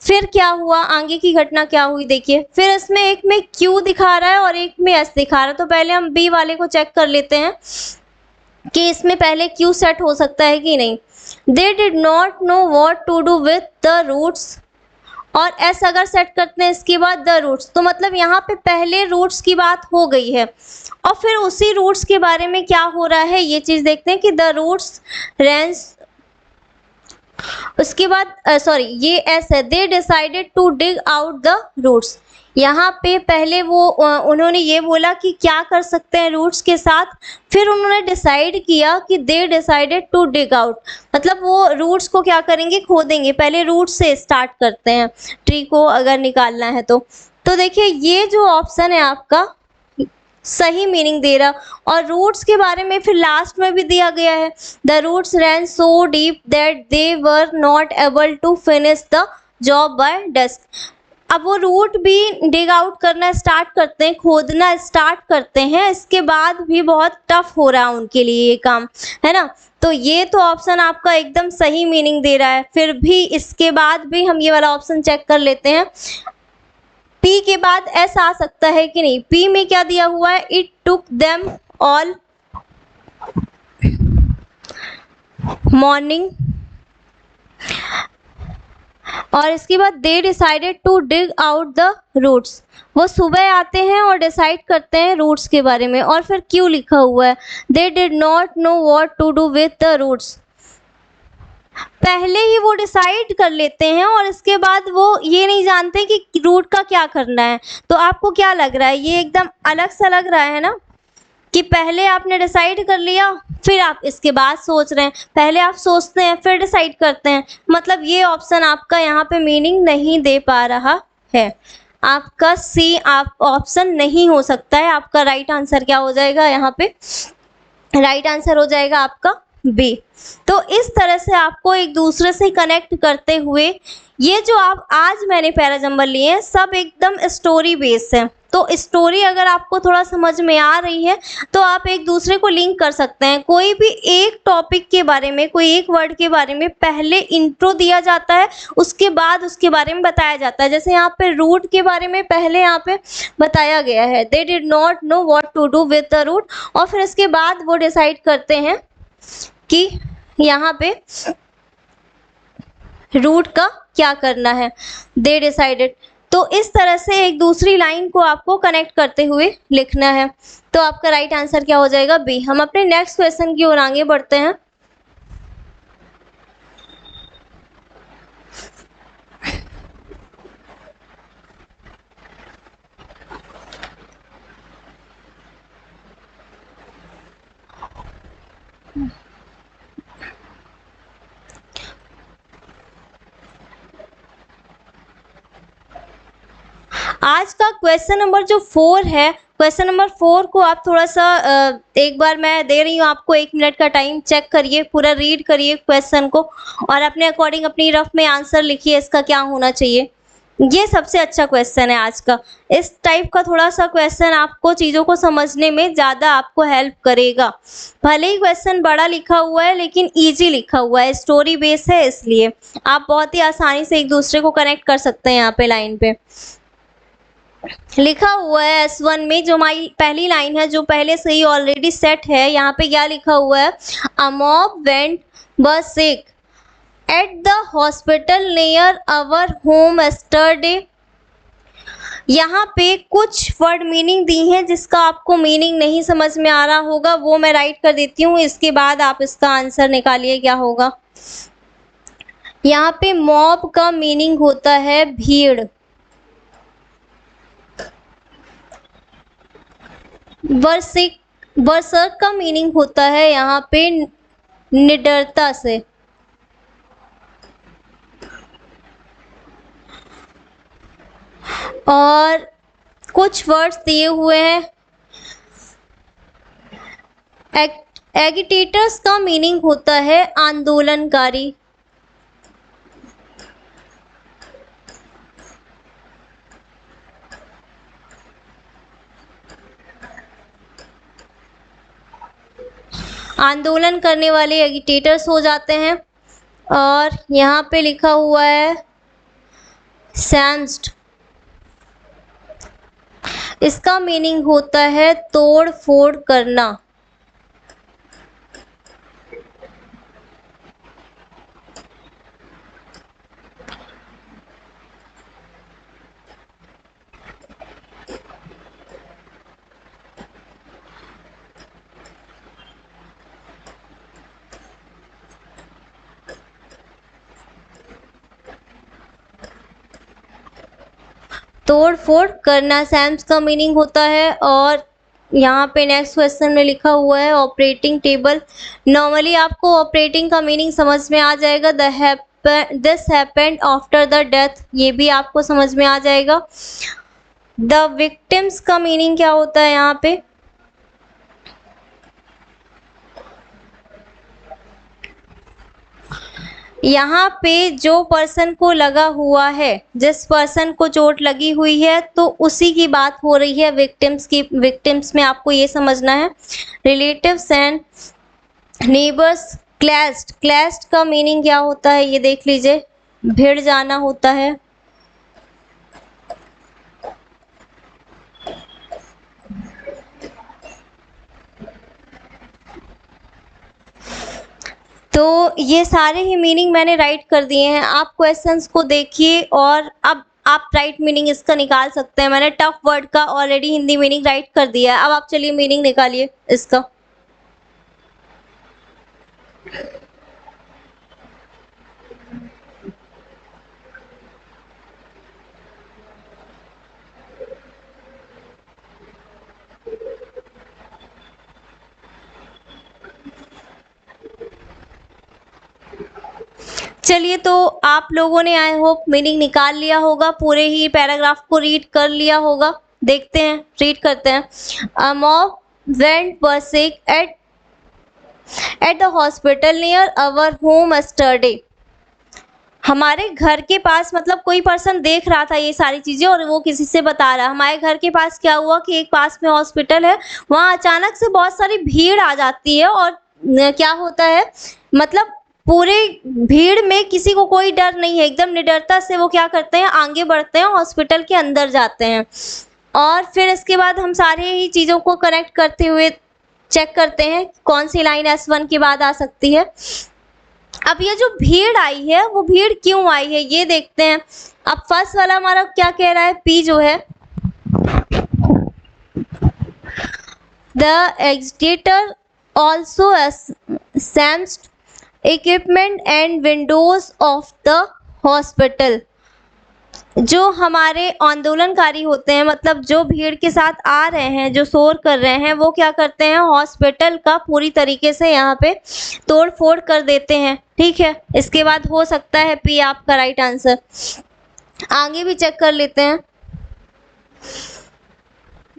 फिर क्या हुआ, आगे की घटना क्या हुई देखिए। फिर इसमें एक में क्यू दिखा रहा है और एक में एस दिखा रहा है, तो पहले हम बी वाले को चेक कर लेते हैं कि इसमें पहले क्यू सेट हो सकता है कि नहीं। They did not know what to do with the roots, और एस अगर सेट करते हैं इसके बाद द रूट्स, तो मतलब यहाँ पे पहले रूट्स की बात हो गई है और फिर उसी रूट्स के बारे में क्या हो रहा है ये चीज़ देखते हैं कि द रूट्स रेंस। उसके बाद सॉरी ये एस है। They decided to dig out the roots. यहाँ पे पहले वो उन्होंने ये बोला कि क्या कर सकते हैं रूट्स के साथ, फिर उन्होंने डिसाइड किया कि they decided to dig out, मतलब वो रूट्स को क्या करेंगे, खोदेंगे। पहले रूट से स्टार्ट करते हैं ट्री को अगर निकालना है तो देखिए ये जो ऑप्शन है आपका सही मीनिंग दे रहा। और रूट्स के बारे में फिर लास्ट में भी दिया गया है, the roots ran so deep that they were not able to finish the job by dusk. अब वो रूट भी डिग आउट करना स्टार्ट करते हैं, खोदना स्टार्ट करते हैं, इसके बाद भी बहुत टफ हो रहा है उनके लिए ये काम, है ना। तो ये तो ऑप्शन आपका एकदम सही मीनिंग दे रहा है। फिर भी इसके बाद भी हम ये वाला ऑप्शन चेक कर लेते हैं, पी के बाद एस आ सकता है कि नहीं। पी में क्या दिया हुआ है, it took them all morning, और इसके बाद they decided to dig out the roots, वो सुबह आते हैं और डिसाइड करते हैं रूट्स के बारे में। और फिर क्यों लिखा हुआ है, they did not know what to do with the roots, पहले ही वो डिसाइड कर लेते हैं और इसके बाद वो ये नहीं जानते कि रूट का क्या करना है। तो आपको क्या लग रहा है, ये एकदम अलग सा लग रहा है ना, कि पहले आपने डिसाइड कर लिया फिर आप इसके बाद सोच रहे हैं, पहले आप सोचते हैं फिर डिसाइड करते हैं। मतलब ये ऑप्शन आपका यहाँ पे मीनिंग नहीं दे पा रहा है। आपका सी आप ऑप्शन नहीं हो सकता है। आपका राइट आंसर क्या हो जाएगा, यहाँ पे राइट आंसर हो जाएगा आपका बी। तो इस तरह से आपको एक दूसरे से कनेक्ट करते हुए ये जो आप आज मैंने पैराजंबल लिए हैं सब एकदम स्टोरी बेस्ड है। तो स्टोरी अगर आपको थोड़ा समझ में आ रही है तो आप एक दूसरे को लिंक कर सकते हैं। कोई भी एक टॉपिक के बारे में, कोई एक वर्ड के बारे में पहले इंट्रो दिया जाता है, उसके बाद उसके बारे में बताया जाता है। जैसे यहाँ पे रूट के बारे में पहले यहाँ पे बताया गया है, they did not know what to do with the root, और फिर इसके बाद वो डिसाइड करते हैं कि यहाँ पे रूट का क्या करना है, दे डिसाइडेड। तो इस तरह से एक दूसरी लाइन को आपको कनेक्ट करते हुए लिखना है। तो आपका राइट आंसर क्या हो जाएगा, बी। हम अपने नेक्स्ट क्वेश्चन की ओर आगे बढ़ते हैं। आज का क्वेश्चन नंबर जो 4 है, क्वेश्चन नंबर 4 को आप थोड़ा सा एक बार मैं दे रही हूँ आपको 1 मिनट का टाइम, चेक करिए, पूरा रीड करिए क्वेश्चन को और अपने अकॉर्डिंग अपनी रफ में आंसर लिखिए इसका क्या होना चाहिए। ये सबसे अच्छा क्वेश्चन है आज का। इस टाइप का थोड़ा सा क्वेश्चन आपको चीज़ों को समझने में ज़्यादा आपको हेल्प करेगा। भले ही क्वेश्चन बड़ा लिखा हुआ है लेकिन इजी लिखा हुआ है, स्टोरी बेस है, इसलिए आप बहुत ही आसानी से एक दूसरे को कनेक्ट कर सकते हैं। यहाँ पे लाइन पे लिखा हुआ है S1 में जो हमारी पहली लाइन है, जो पहले से ही ऑलरेडी सेट है। यहाँ पे क्या लिखा हुआ है, a mob went was sick at the hospital near our home yesterday। यहाँ पे कुछ वर्ड मीनिंग दी हैं जिसका आपको मीनिंग नहीं समझ में आ रहा होगा, वो मैं राइट कर देती हूँ। इसके बाद आप इसका आंसर निकालिए क्या होगा। यहाँ पे मॉब का मीनिंग होता है भीड़, बरसक का मीनिंग होता है यहाँ पे निडरता से, और कुछ वर्ड्स दिए हुए हैं। एगिटेटर्स का मीनिंग होता है आंदोलनकारी, आंदोलन करने वाले एगिटेटर्स हो जाते हैं। और यहाँ पे लिखा हुआ है सैंस्ड, इसका मीनिंग होता है तोड़ फोड़ करना। तोड़ फोड़ करना सैम्स का मीनिंग होता है। और यहाँ पे नेक्स्ट क्वेश्चन में लिखा हुआ है ऑपरेटिंग टेबल। नॉर्मली आपको ऑपरेटिंग का मीनिंग समझ में आ जाएगा, this happened after the death, ये भी आपको समझ में आ जाएगा। द विक्टिम्स का मीनिंग क्या होता है यहाँ पे, यहाँ पे जो पर्सन को लगा हुआ है, जिस पर्सन को चोट लगी हुई है, तो उसी की बात हो रही है विक्टिम्स की। विक्टिम्स में आपको ये समझना है relatives and neighbours. Clashed, clashed का मीनिंग क्या होता है ये देख लीजिए, भिड़ जाना होता है। तो ये सारे ही मीनिंग मैंने राइट कर दिए हैं। आप क्वेश्चंस को देखिए और अब आप राइट मीनिंग इसका निकाल सकते हैं। मैंने टफ वर्ड का ऑलरेडी हिंदी मीनिंग राइट कर दिया है। अब आप चलिए मीनिंग निकालिए इसका। चलिए, तो आप लोगों ने आई होप मीनिंग निकाल लिया होगा, पूरे ही पैराग्राफ को रीड कर लिया होगा। देखते हैं, रीड करते हैं। A mob went were sick at the hospital near our home yesterday. हमारे घर के पास, मतलब कोई पर्सन देख रहा था ये सारी चीजें और वो किसी से बता रहा। हमारे घर के पास क्या हुआ कि एक पास में हॉस्पिटल है, वहाँ अचानक से बहुत सारी भीड़ आ जाती है और क्या होता है, मतलब पूरे भीड़ में किसी को कोई डर नहीं है, एकदम निडरता से वो क्या करते हैं, आगे बढ़ते हैं, हॉस्पिटल के अंदर जाते हैं। और फिर इसके बाद हम सारे ही चीज़ों को कनेक्ट करते हुए चेक करते हैं कौन सी लाइन S1 के बाद आ सकती है। अब ये जो भीड़ आई है वो भीड़ क्यों आई है ये देखते हैं। अब फर्स्ट वाला हमारा क्या कह रहा है, पी जो है, the executor also smashed equipment and windows of the hospital. जो हमारे आंदोलनकारी होते हैं, मतलब जो भीड़ के साथ आ रहे हैं, जो शोर कर रहे हैं, वो क्या करते हैं, हॉस्पिटल का पूरी तरीके से यहाँ पे तोड़ फोड़ कर देते हैं। ठीक है, इसके बाद हो सकता है पी आपका राइट आंसर। आगे भी चेक कर लेते हैं।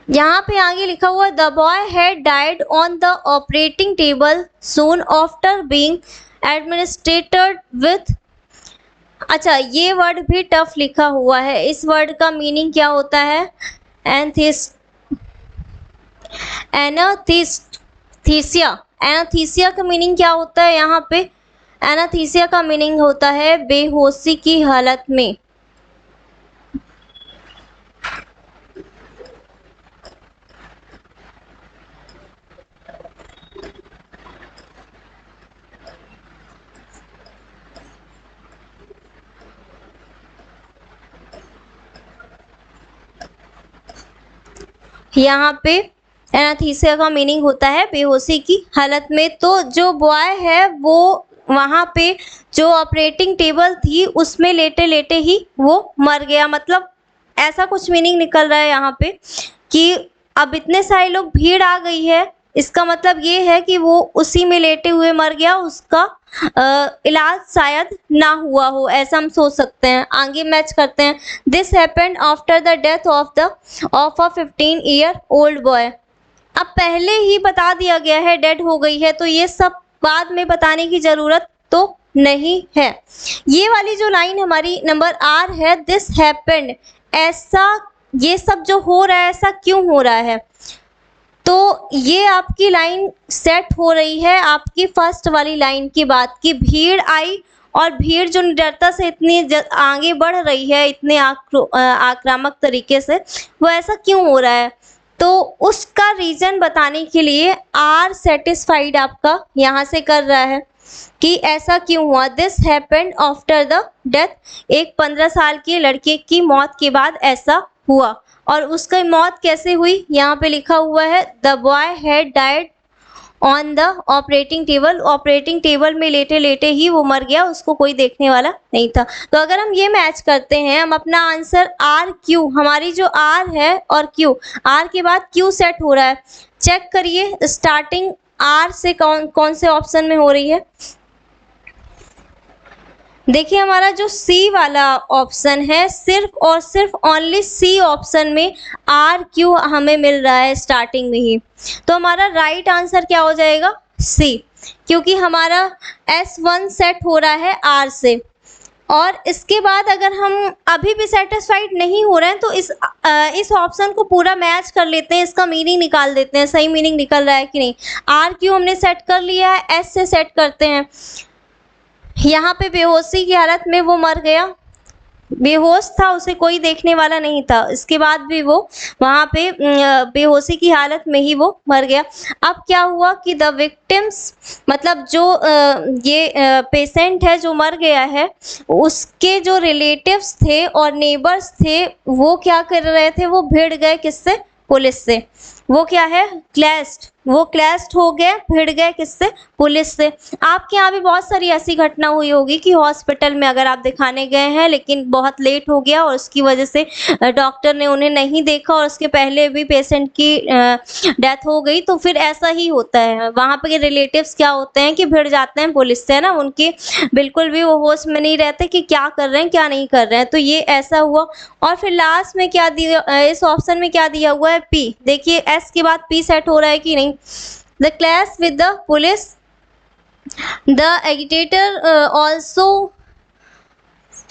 यहाँ पे आगे लिखा हुआ the boy had died on the operating table soon after being administrated with. अच्छा, ये वर्ड भी टफ लिखा हुआ है। इस वर्ड का मीनिंग क्या होता है, एनास्थीसिया। एनास्थीसिया का मीनिंग क्या होता है यहाँ पे, एनास्थीसिया का मीनिंग होता है बेहोशी की हालत में। यहाँ पे एनास्थीसिया का मीनिंग होता है बेहोशी की हालत में। तो जो बॉय है वो वहाँ पे जो ऑपरेटिंग टेबल थी उसमें लेटे लेटे ही वो मर गया। मतलब ऐसा कुछ मीनिंग निकल रहा है यहाँ पे कि अब इतने सारे लोग, भीड़ आ गई है, इसका मतलब ये है कि वो उसी में लेटे हुए मर गया, उसका इलाज शायद ना हुआ हो, ऐसा हम सोच सकते हैं। आगे मैच करते हैं। This happened after the death of a 15-year-old boy. अब पहले ही बता दिया गया है डेड हो गई है, तो ये सब बाद में बताने की जरूरत तो नहीं है। ये वाली जो लाइन हमारी नंबर आर है, दिस हैपेंड, ऐसा, ये सब जो हो रहा है ऐसा क्यों हो रहा है, तो ये आपकी लाइन सेट हो रही है आपकी फर्स्ट वाली लाइन की बात की। भीड़ आई और भीड़ जो निडरता से इतनी आगे बढ़ रही है, इतने आक्रामक तरीके से, वो ऐसा क्यों हो रहा है, तो उसका रीजन बताने के लिए आर सेटिस्फाइड आपका यहाँ से कर रहा है कि ऐसा क्यों हुआ। This happened after the death, एक 15 साल के लड़के की मौत के बाद ऐसा हुआ। और उसकी मौत कैसे हुई, यहाँ पे लिखा हुआ है the boy had died on the operating table. Operating table में लेटे लेटे ही वो मर गया, उसको कोई देखने वाला नहीं था। तो अगर हम ये मैच करते हैं, हम अपना आंसर आर क्यू, हमारी जो आर है और क्यू, आर के बाद क्यू सेट हो रहा है, चेक करिए स्टार्टिंग आर से कौन कौन से ऑप्शन में हो रही है। देखिए हमारा जो सी वाला ऑप्शन है, सिर्फ और सिर्फ ओनली सी ऑप्शन में आर क्यू हमें मिल रहा है स्टार्टिंग में ही, तो हमारा राइट आंसर क्या हो जाएगा, सी। क्योंकि हमारा S1 सेट हो रहा है R से। और इसके बाद अगर हम अभी भी सेटिस्फाइड नहीं हो रहे हैं तो इस ऑप्शन को पूरा मैच कर लेते हैं, इसका मीनिंग निकाल देते हैं, सही मीनिंग निकल रहा है कि नहीं। R क्यों हमने सेट कर लिया है, S से सेट करते हैं। यहाँ पे बेहोशी की हालत में वो मर गया, बेहोश था, उसे कोई देखने वाला नहीं था, इसके बाद भी वो वहाँ पे बेहोशी की हालत में ही वो मर गया। अब क्या हुआ कि द विक्टिम्स मतलब जो ये पेशेंट है जो मर गया है, उसके जो रिलेटिव्स थे और नेबर्स थे वो क्या कर रहे थे, वो भिड़ गए किससे, पुलिस से। वो क्या है, क्लैश्ड, वो क्लैश्ड हो गए, भिड़ गए किससे, पुलिस से। आपके यहाँ भी बहुत सारी ऐसी घटना हुई होगी कि हॉस्पिटल में अगर आप दिखाने गए हैं लेकिन बहुत लेट हो गया और उसकी वजह से डॉक्टर ने उन्हें नहीं देखा और उसके पहले भी पेशेंट की डेथ हो गई, तो फिर ऐसा ही होता है। वहाँ पे रिलेटिव्स क्या होते हैं कि भिड़ जाते हैं पुलिस से ना, उनके बिल्कुल भी वो होश में नहीं रहते कि क्या कर रहे हैं क्या नहीं कर रहे हैं। तो ये ऐसा हुआ। और फिर लास्ट में क्या दिया, इस ऑप्शन में क्या दिया हुआ है, पी। देखिए एस के बाद पी सेट हो रहा है कि नहीं। The clash with the police, the agitator also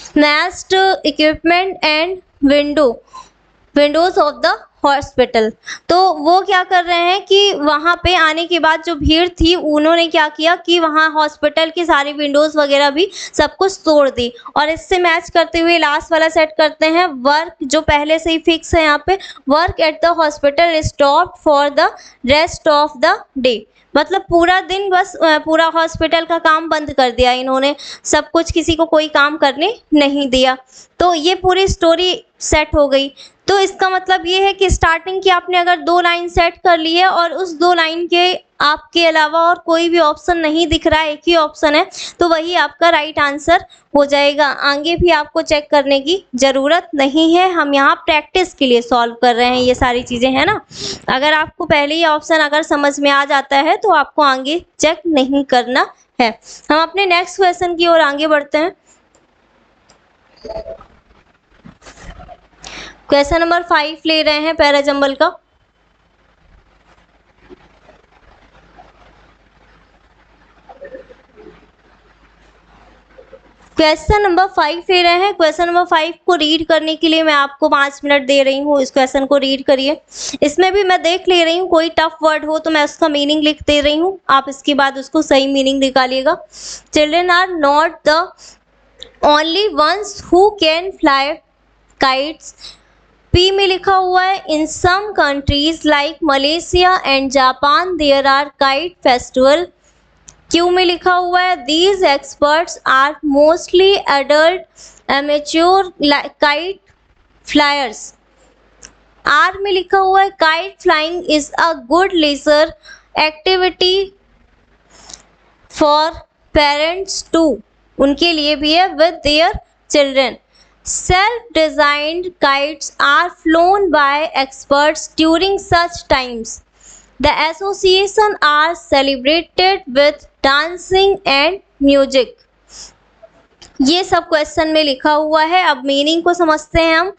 smashed equipment and windows of the hospital. तो वो क्या कर रहे हैं कि वहाँ पे आने के बाद जो भीड़ थी उन्होंने क्या किया कि वहाँ हॉस्पिटल की सारी विंडोज वगैरह भी सब कुछ तोड़ दी। और इससे मैच करते हुए लास्ट वाला सेट करते हैं, वर्क जो पहले से ही फिक्स है यहाँ पे, work at the hospital stop for the rest of the day. मतलब पूरा दिन बस पूरा हॉस्पिटल का काम बंद कर दिया इन्होंने, सब कुछ, किसी को कोई काम करने नहीं दिया। तो ये पूरी स्टोरी सेट हो गई। तो इसका मतलब ये है कि स्टार्टिंग की आपने अगर 2 लाइन सेट कर ली है और उस 2 लाइन के आपके अलावा और कोई भी ऑप्शन नहीं दिख रहा है, एक ही ऑप्शन है, तो वही आपका राइट आंसर हो जाएगा। आगे भी आपको चेक करने की ज़रूरत नहीं है, हम यहाँ प्रैक्टिस के लिए सॉल्व कर रहे हैं ये सारी चीज़ें, है ना। अगर आपको पहले ही ऑप्शन अगर समझ में आ जाता है तो आपको आगे चेक नहीं करना है। हम अपने नेक्स्ट क्वेश्चन की ओर आगे बढ़ते हैं। क्वेश्चन नंबर 5 ले रहे हैं पैराजंबल का। क्वेश्चन नंबर 5 ले रहे हैं। क्वेश्चन नंबर 5 को रीड करने के लिए मैं आपको 5 मिनट दे रही हूँ। इस क्वेश्चन को रीड करिए। इसमें भी मैं देख ले रही हूँ, कोई टफ वर्ड हो तो मैं उसका मीनिंग लिख दे रही हूँ, आप इसके बाद उसको सही मीनिंग निकालिएगा। Children are not the only ones who can fly kites. P में लिखा हुआ है in some countries like Malaysia and Japan there are kite festival. Q में लिखा हुआ है these experts are mostly adult amateur kite flyers. R में लिखा हुआ है kite flying is a good leisure activity for parents too, उनके लिए भी है, with their children. Self-designed kites are flown by experts during such times. The association are celebrated with dancing and music. ये सब क्वेश्चन में लिखा हुआ है। अब मीनिंग को समझते हैं हम।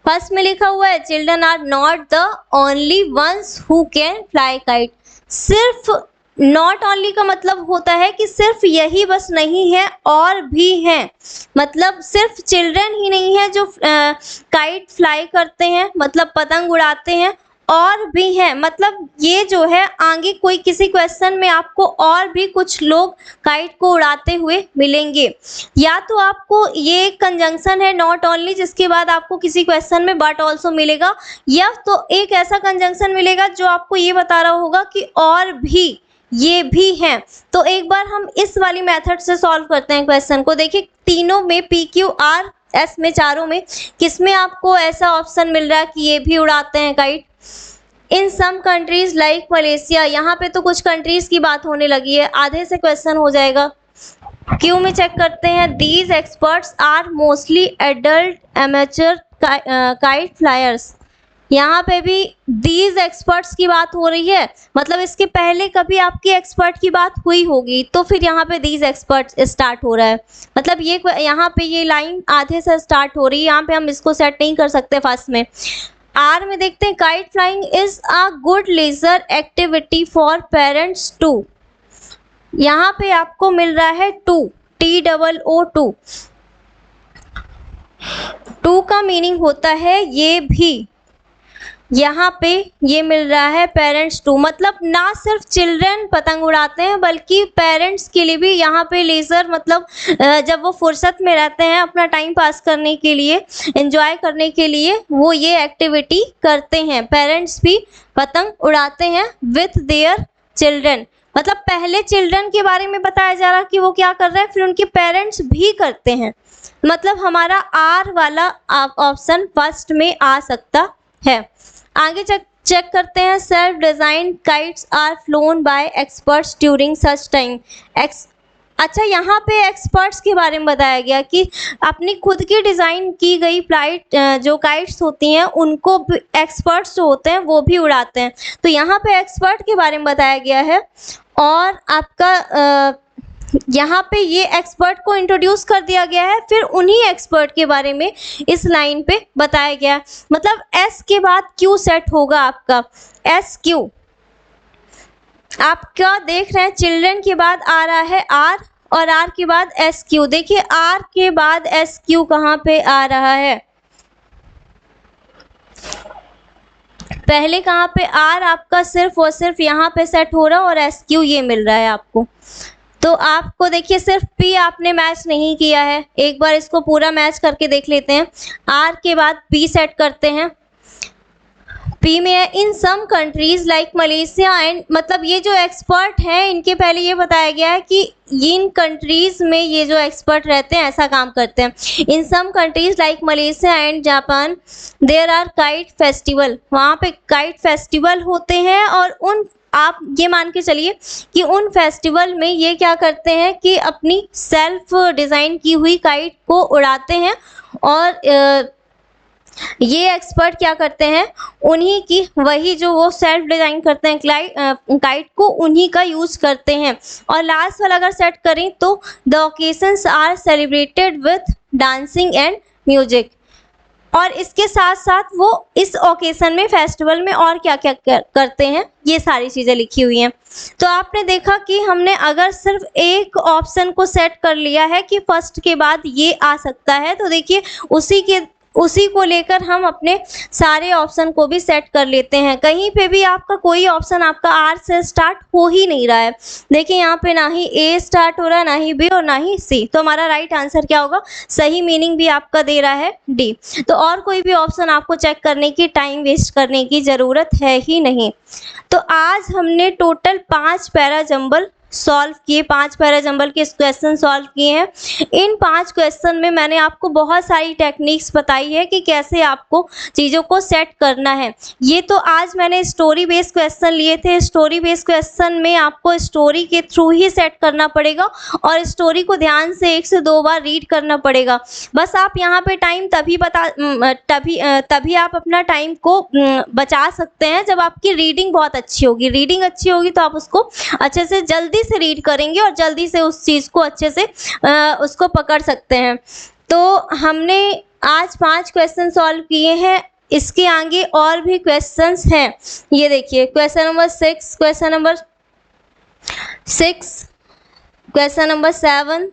फर्स्ट में लिखा हुआ है children are not the only ones who can fly kite. सिर्फ नॉट ओनली का मतलब होता है कि सिर्फ यही बस नहीं है, और भी हैं। मतलब सिर्फ चिल्ड्रन ही नहीं है जो काइट फ्लाई करते हैं, मतलब पतंग उड़ाते हैं, और भी हैं। मतलब ये जो है आगे कोई किसी क्वेश्चन में आपको और भी कुछ लोग काइट को उड़ाते हुए मिलेंगे। या तो आपको ये एक कंजंक्शन है नॉट ओनली, जिसके बाद आपको किसी क्वेश्चन में बट ऑल्सो मिलेगा, या तो एक ऐसा कंजंक्शन मिलेगा जो आपको ये बता रहा होगा कि और भी, ये भी हैं। तो एक बार हम इस वाली मेथड से सॉल्व करते हैं क्वेश्चन को। देखिए तीनों में पी क्यू आर एस में, चारों में किसमें आपको ऐसा ऑप्शन मिल रहा है कि ये भी उड़ाते हैं काइट। इन सम कंट्रीज लाइक मलेशिया, यहाँ पे तो कुछ कंट्रीज की बात होने लगी है, आधे से क्वेश्चन हो जाएगा। क्यू में चेक करते हैं these experts are mostly adult amateur kite flyers. यहाँ पे भी दीज एक्सपर्ट्स की बात हो रही है, मतलब इसके पहले कभी आपकी एक्सपर्ट की बात हुई होगी, तो फिर यहाँ पे दीज एक्सपर्ट्स स्टार्ट हो रहा है। मतलब ये यहाँ पे ये लाइन आधे से स्टार्ट हो रही है, यहाँ पे हम इसको सेट नहीं कर सकते फर्स्ट में। आर में देखते हैं kite flying is a good leisure activity for parents too. यहाँ पे आपको मिल रहा है टू, TOO, टू का मीनिंग होता है ये भी। यहाँ पे ये मिल रहा है पेरेंट्स टू, मतलब ना सिर्फ चिल्ड्रन पतंग उड़ाते हैं बल्कि पेरेंट्स के लिए भी यहाँ पे लेजर, मतलब जब वो फुर्सत में रहते हैं अपना टाइम पास करने के लिए, एंजॉय करने के लिए वो ये एक्टिविटी करते हैं। पेरेंट्स भी पतंग उड़ाते हैं विथ देयर चिल्ड्रन, मतलब पहले चिल्ड्रन के बारे में बताया जा रहा कि वो क्या कर रहे हैं, फिर उनके पेरेंट्स भी करते हैं, मतलब हमारा आर वाला ऑप्शन फर्स्ट में आ सकता है। आगे चेक करते हैं, self design kites are flown by experts during such time. अच्छा, यहाँ पे एक्सपर्ट्स के बारे में बताया गया कि अपनी खुद की डिज़ाइन की गई फ्लाइट जो काइट्स होती हैं उनको एक्सपर्ट्स जो होते हैं वो भी उड़ाते हैं, तो यहाँ पे एक्सपर्ट के बारे में बताया गया है। और आपका यहाँ पे ये एक्सपर्ट को इंट्रोड्यूस कर दिया गया है, फिर उन्हीं एक्सपर्ट के बारे में इस लाइन पे बताया गया है। मतलब एस के बाद क्यू सेट होगा आपका, एस क्यू। आपका देख रहे हैं चिल्ड्रन के बाद आ रहा है आर और आर के बाद एस क्यू। देखिए आर के बाद एस क्यू कहाँ पे आ रहा है, पहले कहाँ पे आर आपका सिर्फ और सिर्फ यहाँ पे सेट हो रहा है और एस क्यू ये मिल रहा है आपको। तो आपको देखिए सिर्फ पी आपने मैच नहीं किया है, एक बार इसको पूरा मैच करके देख लेते हैं। आर के बाद पी सेट करते हैं, पी में है in some countries like Malaysia and, मतलब ये जो एक्सपर्ट हैं इनके पहले ये बताया गया है कि इन कंट्रीज में ये जो एक्सपर्ट रहते हैं ऐसा काम करते हैं। In some countries like Malaysia and Japan there are kite festival, वहाँ पे काइट फेस्टिवल होते हैं और उन आप ये मान के चलिए कि उन फेस्टिवल में ये क्या करते हैं कि अपनी सेल्फ डिज़ाइन की हुई काइट को उड़ाते हैं और ये एक्सपर्ट क्या करते हैं, उन्हीं की वही जो वो सेल्फ डिज़ाइन करते हैं काइट को उन्हीं का यूज करते हैं। और लास्ट वाला अगर सेट करें तो the occasions are celebrated with dancing and music, और इसके साथ साथ वो इस ओकेशन में फेस्टिवल में और क्या क्या करते हैं ये सारी चीज़ें लिखी हुई हैं। तो आपने देखा कि हमने अगर सिर्फ एक ऑप्शन को सेट कर लिया है कि फर्स्ट के बाद ये आ सकता है, तो देखिए उसी को लेकर हम अपने सारे ऑप्शन को भी सेट कर लेते हैं। कहीं पे भी आपका कोई ऑप्शन आपका आर से स्टार्ट हो ही नहीं रहा है, देखिए यहाँ पे ना ही ए स्टार्ट हो रहा है, ना ही बी और ना ही सी, तो हमारा राइट आंसर क्या होगा, सही मीनिंग भी आपका दे रहा है डी। तो और कोई भी ऑप्शन आपको चेक करने की, टाइम वेस्ट करने की ज़रूरत है ही नहीं। तो आज हमने टोटल 5 पैरा जंबल सॉल्व किए, 5 पैरा जंबल के क्वेश्चन सॉल्व किए हैं। इन 5 क्वेश्चन में मैंने आपको बहुत सारी टेक्निक्स बताई है कि कैसे आपको चीज़ों को सेट करना है। ये तो आज मैंने स्टोरी बेस्ड क्वेश्चन लिए थे, स्टोरी बेस्ड क्वेश्चन में आपको स्टोरी के थ्रू ही सेट करना पड़ेगा और स्टोरी को ध्यान से 1 से 2 बार रीड करना पड़ेगा। बस आप यहाँ पे टाइम तभी आप अपना टाइम को बचा सकते हैं जब आपकी रीडिंग बहुत अच्छी होगी। रीडिंग अच्छी होगी तो आप उसको अच्छे से जल्दी से रीड करेंगे और जल्दी से उस चीज़ को अच्छे से उसको पकड़ सकते हैं। तो हमने आज 5 क्वेश्चन सॉल्व किए हैं, इसके आगे और भी क्वेश्चंस हैं। ये देखिए question number 6, question number 6, question number 7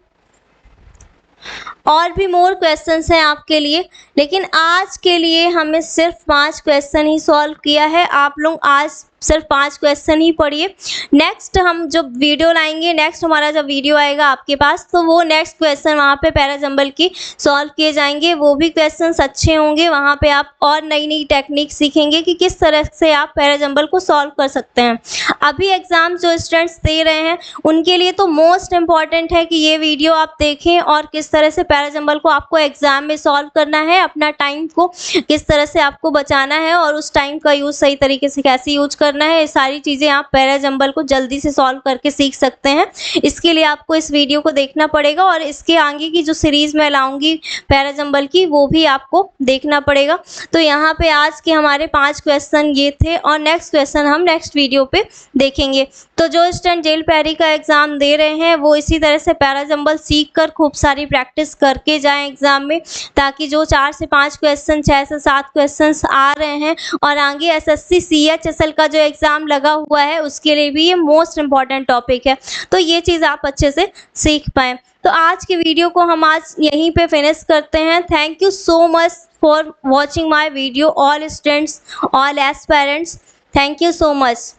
और भी मोर क्वेश्चंस हैं आपके लिए, लेकिन आज के लिए हमें सिर्फ 5 क्वेश्चन ही सॉल्व किया है। आप लोग आज सिर्फ 5 क्वेश्चन ही पढ़िए। नेक्स्ट हम जब वीडियो लाएंगे, नेक्स्ट हमारा जब वीडियो आएगा आपके पास, तो वो नेक्स्ट क्वेश्चन वहाँ पे पैरा जंबल की सॉल्व किए जाएंगे। वो भी क्वेश्चंस अच्छे होंगे, वहाँ पे आप और नई नई टेक्निक सीखेंगे कि किस तरह से आप पैरा जंबल को सॉल्व कर सकते हैं। अभी एग्ज़ाम जो स्टूडेंट्स दे रहे हैं उनके लिए तो मोस्ट इम्पॉर्टेंट है कि ये वीडियो आप देखें और किस तरह से पैरा जंबल को आपको एग्ज़ाम में सॉल्व करना है, अपना टाइम को किस तरह से आपको बचाना है और उस टाइम का यूज़ सही तरीके से कैसे यूज करना है, ये सारी चीज़ें आप पैरा जंबल को जल्दी से सॉल्व करके सीख सकते हैं। इसके लिए आपको इस वीडियो को देखना पड़ेगा और इसके आगे की जो सीरीज़ मैं लाऊंगी पैरा जंबल की वो भी आपको देखना पड़ेगा। तो यहाँ पे आज के हमारे 5 क्वेश्चन ये थे और नेक्स्ट क्वेश्चन हम नेक्स्ट वीडियो पे देखेंगे। तो जो स्टूडेंट जेल पैरी का एग्ज़ाम दे रहे हैं वो इसी तरह से पैरा जंबल सीख कर खूब सारी प्रैक्टिस करके जाएं एग्ज़ाम में, ताकि जो 4 से 5 क्वेश्चन, 6 से 7 क्वेश्चंस आ रहे हैं और आगे एसएससी सीएचएसएल का जो एग्ज़ाम लगा हुआ है उसके लिए भी ये मोस्ट इम्पॉर्टेंट टॉपिक है, तो ये चीज़ आप अच्छे से सीख पाएँ। तो आज की वीडियो को हम आज यहीं पे फिनिश करते हैं। Thank you so much for watching my video, all students, all aspirants, thank you so much.